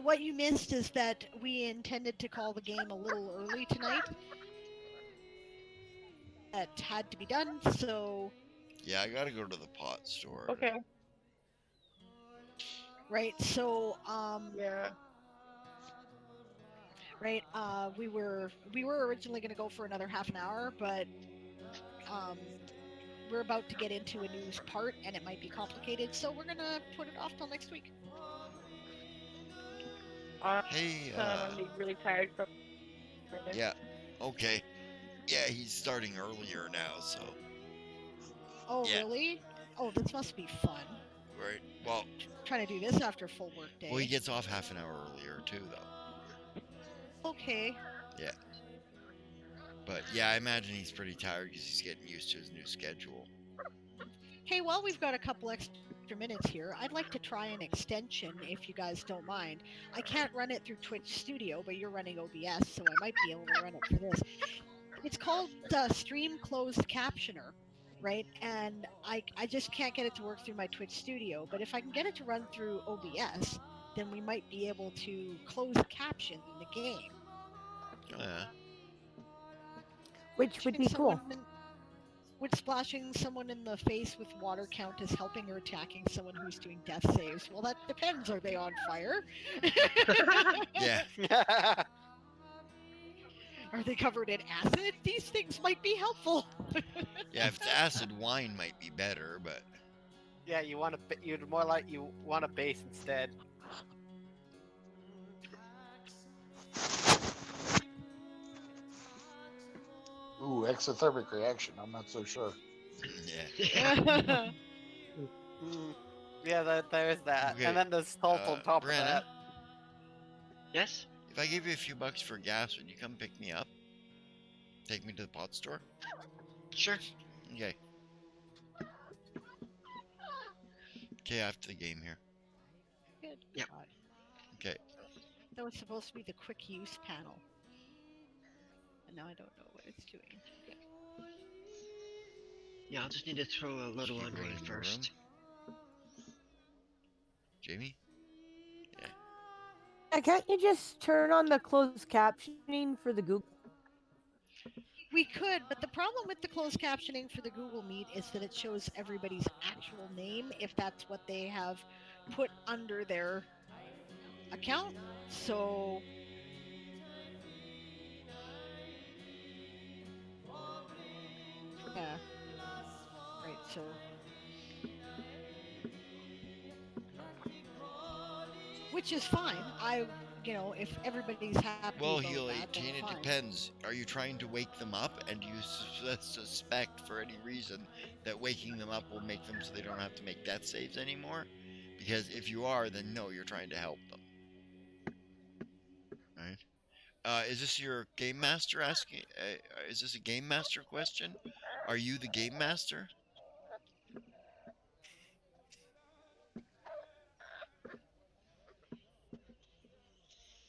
What you missed is that we intended to call the game a little early tonight. That had to be done, so... Yeah, I gotta go to the pot store. Okay. Right, so, Yeah. right, we were originally going to go for another half an hour, but we're about to get into a news part, and it might be complicated, so we're going to put it off till next week. Hey, I'm really tired from. yeah, okay. Yeah, he's starting earlier now, so. Oh, Yeah. really? Oh, this must be fun. Right. Well, Trying to do this after a full work day. well, he gets off half an hour earlier too, though. Okay. Yeah. But yeah, I imagine he's pretty tired because he's getting used to his new schedule. Hey, while we've got a couple extra minutes here, I'd like to try an extension if you guys don't mind. I can't run it through Twitch Studio, but you're running OBS, so I might be able to run it for this. It's called Stream Closed Captioner, right? And I just can't get it to work through my Twitch Studio, but if I can get it to run through OBS, then we might be able to close caption the game. Oh, yeah. Which would be cool. Would splashing someone in the face with water count as helping or attacking someone who's doing death saves? Well, that depends. Are they on fire? Yeah. Are they covered in acid? These things might be helpful. Yeah, if it's acid, wine might be better, but. Yeah, you want a base instead. Ooh, exothermic reaction. I'm not so sure. Yeah. Yeah, there is that, Okay, and then there's salt on top Brenna, of that. Yes? If I give you a few bucks for gas, would you come pick me up? Take me to the pot store? Sure. Okay. Okay, after the game here. Good. Yep. God. Okay. That was supposed to be the quick use panel. And now I don't know what it's doing. Okay. Yeah, I'll just need to throw a load of laundry in first. Jamie? Yeah. Can't you just turn on the closed captioning for the Google? We could, but the problem with the closed captioning for the Google Meet is that it shows everybody's actual name if that's what they have put under their account. So yeah. Right, so which is fine. If everybody's happy Well, about Heal that, 18, then it fine. depends. Are you trying to wake them up, and do you suspect for any reason that waking them up will make them so they don't have to make death saves anymore? Because if you are, then no, you're trying to help them. Right? Is this your game master asking? Is this a game master question? Are you the game master?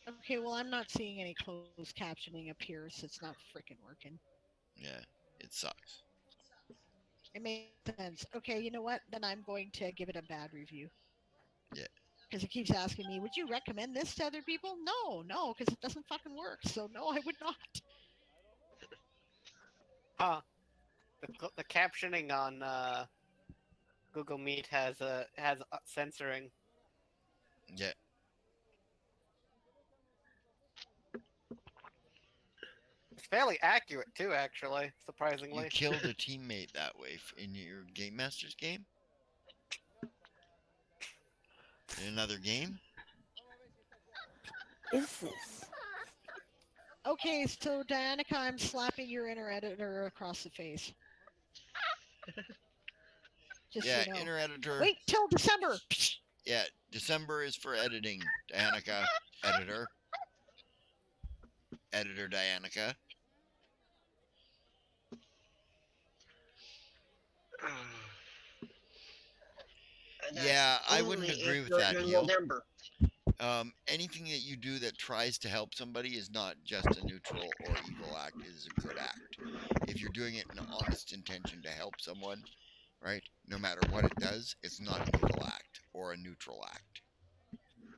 Okay, well, I'm not seeing any closed captioning appear, so it's not freaking working. Yeah, it sucks. It makes sense. Okay, you know what? Then I'm going to give it a bad review. Yeah. Because it keeps asking me, would you recommend this to other people? No, because it doesn't fucking work. So no, I would not. Huh. The captioning on Google Meet has censoring. Yeah. It's fairly accurate too, actually. Surprisingly. You killed a teammate that way in your Game Master's game? In another game? Is this? Okay, so Dianica, I'm slapping your inner editor across the face. Just Yeah, so you know. inner editor. Wait till December. Yeah, December is for editing. Dianica, editor. Editor Dianica. Yeah, I wouldn't agree with that, Neil. November. Anything that you do that tries to help somebody is not just a neutral or evil act, it is a good act. If you're doing it in honest intention to help someone, right, no matter what it does, it's not an evil act or a neutral act.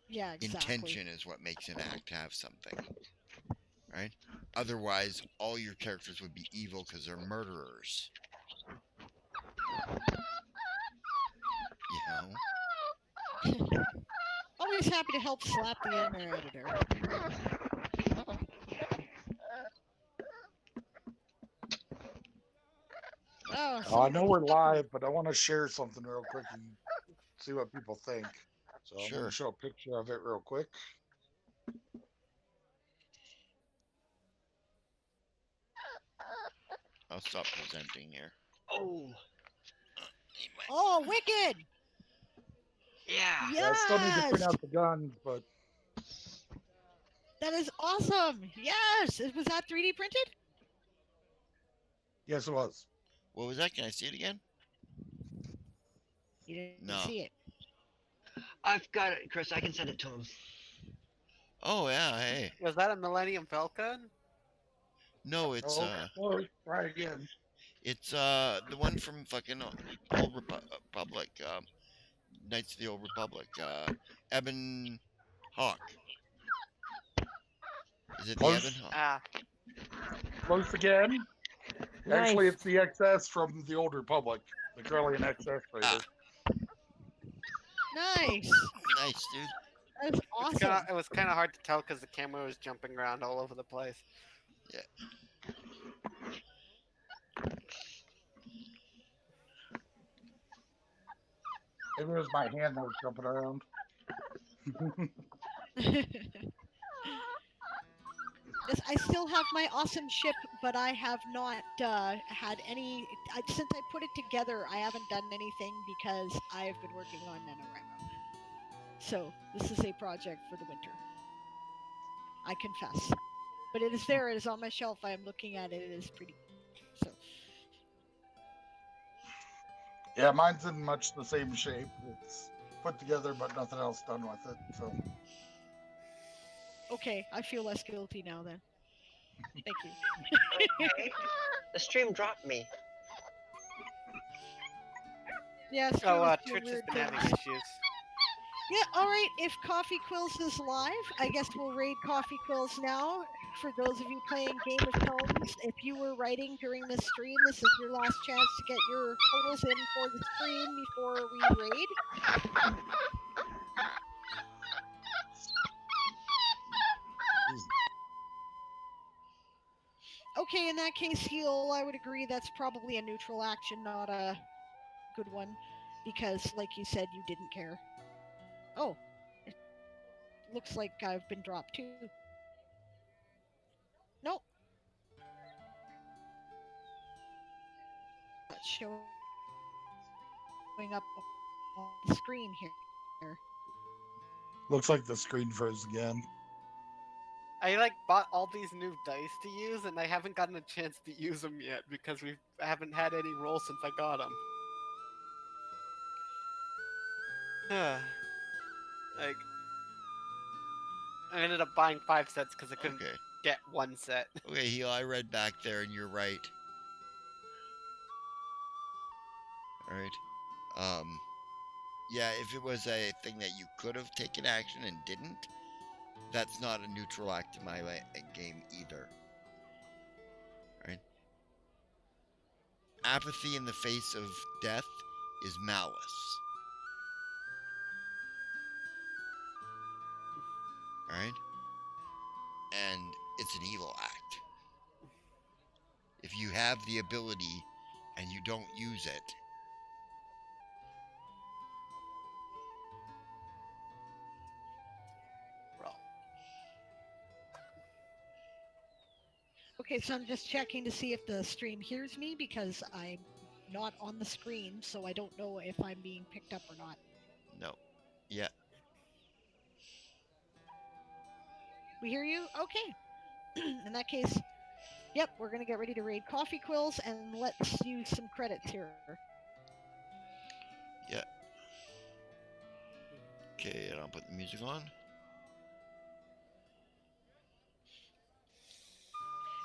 Yeah, exactly. Intention is what makes an act have something, right? Otherwise, all your characters would be evil because they're murderers. You know? Always happy to help slap the inner editor. Oh, I know we're live, but I want to share something real quick and see what people think. So I'm going Sure. to show a picture of it real quick. I'll stop presenting here. Oh. Oh, wicked! Yeah. Yes! Yeah, I still need to print out the guns, but That is awesome! Yes! Was that 3D printed? yes, it was. What was that? Can I see it again? You didn't No. see it. I've got it, Chris. I can send it to him. Oh, yeah, hey. Was that a Millennium Falcon? No, it's, try again. It's, the one from fucking Old Republic, Knights of the Old Republic, Ebon Hawk. Is it Close. the Ebon Hawk? Ah. Close again. Nice. Actually, it's the XS from the Old Republic, the Corellian XS Raider. Nice! Nice, dude. That is awesome. It was kind of hard to tell because the camera was jumping around all over the place. Yeah. Maybe it was my hand that was jumping around. Yes, I still have my awesome ship, but I have not had any. Since I put it together, I haven't done anything because I've been working on NaNoWriMo. So this is a project for the winter. I confess. But it is there, it is on my shelf, I am looking at it, it is pretty. So. Yeah, mine's in much the same shape. It's put together, but nothing else done with it. So. Okay, I feel less guilty now then. Thank you. Okay. The stream dropped me. Yeah, Twitch has been having issues. Yeah, alright, if Coffee Quills is live, I guess we'll raid Coffee Quills now. For those of you playing Game of Thrones, if you were writing during this stream, this is your last chance to get your totals in for the stream before we raid. Okay, in that case, Heal, I would agree that's probably a neutral action, not a good one. Because, like you said, you didn't care. Oh. It looks like I've been dropped too. Nope. Not showing up on the screen here. Looks like the screen froze again. I bought all these new dice to use, and I haven't gotten a chance to use them yet because we haven't had any rolls since I got them. I ended up buying 5 sets because I couldn't get one set. Okay, Heel, I read back there, and you're right. All right. Yeah, if it was a thing that you could have taken action and didn't, that's not a neutral act in my game either. Right? Apathy in the face of death is malice. Alright? And it's an evil act. If you have the ability and you don't use it, Okay, so I'm just checking to see if the stream hears me because I'm not on the screen, so I don't know if I'm being picked up or not. No. Yeah. We hear you? Okay. In that case, yep, we're going to get ready to raid Coffee Quills, and let's use some credits here. Yeah. Okay, and I'll put the music on.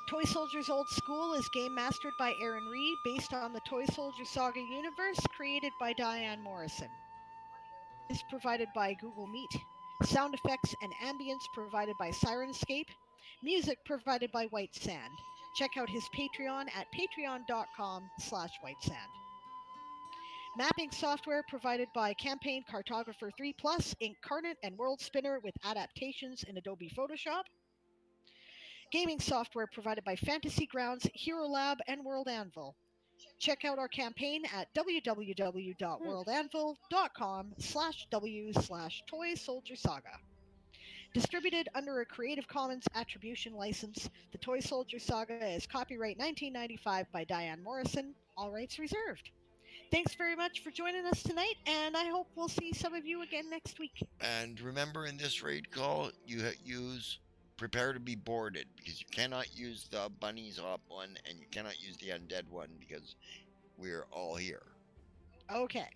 Toy Soldiers Old School is game mastered by Aaron Reed, based on the Toy Soldier Saga universe, created by Diane Morrison. Is provided by Google Meet. Sound effects and ambience provided by Sirenscape. Music provided by White Sand. Check out his Patreon at patreon.com/whitesand. Mapping software provided by Campaign Cartographer 3 Plus, Incarnate, and World Spinner with adaptations in Adobe Photoshop. Gaming software provided by Fantasy Grounds, Hero Lab, and World Anvil. Check out our campaign at www.worldanvil.com/w/Toy Soldier Saga. Distributed under a Creative Commons Attribution License, the Toy Soldier Saga is copyright 1995 by Diane Morrison, all rights reserved. Thanks very much for joining us tonight, and I hope we'll see some of you again next week. And remember, in this raid call, you use prepare to be boarded, because you cannot use the bunnies hop one, and you cannot use the undead one, because we're all here. Okay.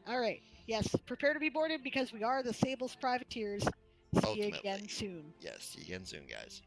All right. Yes, prepare to be boarded because we are the Sable's Privateers. See you Ultimately. again soon. Yes, see you again soon, guys.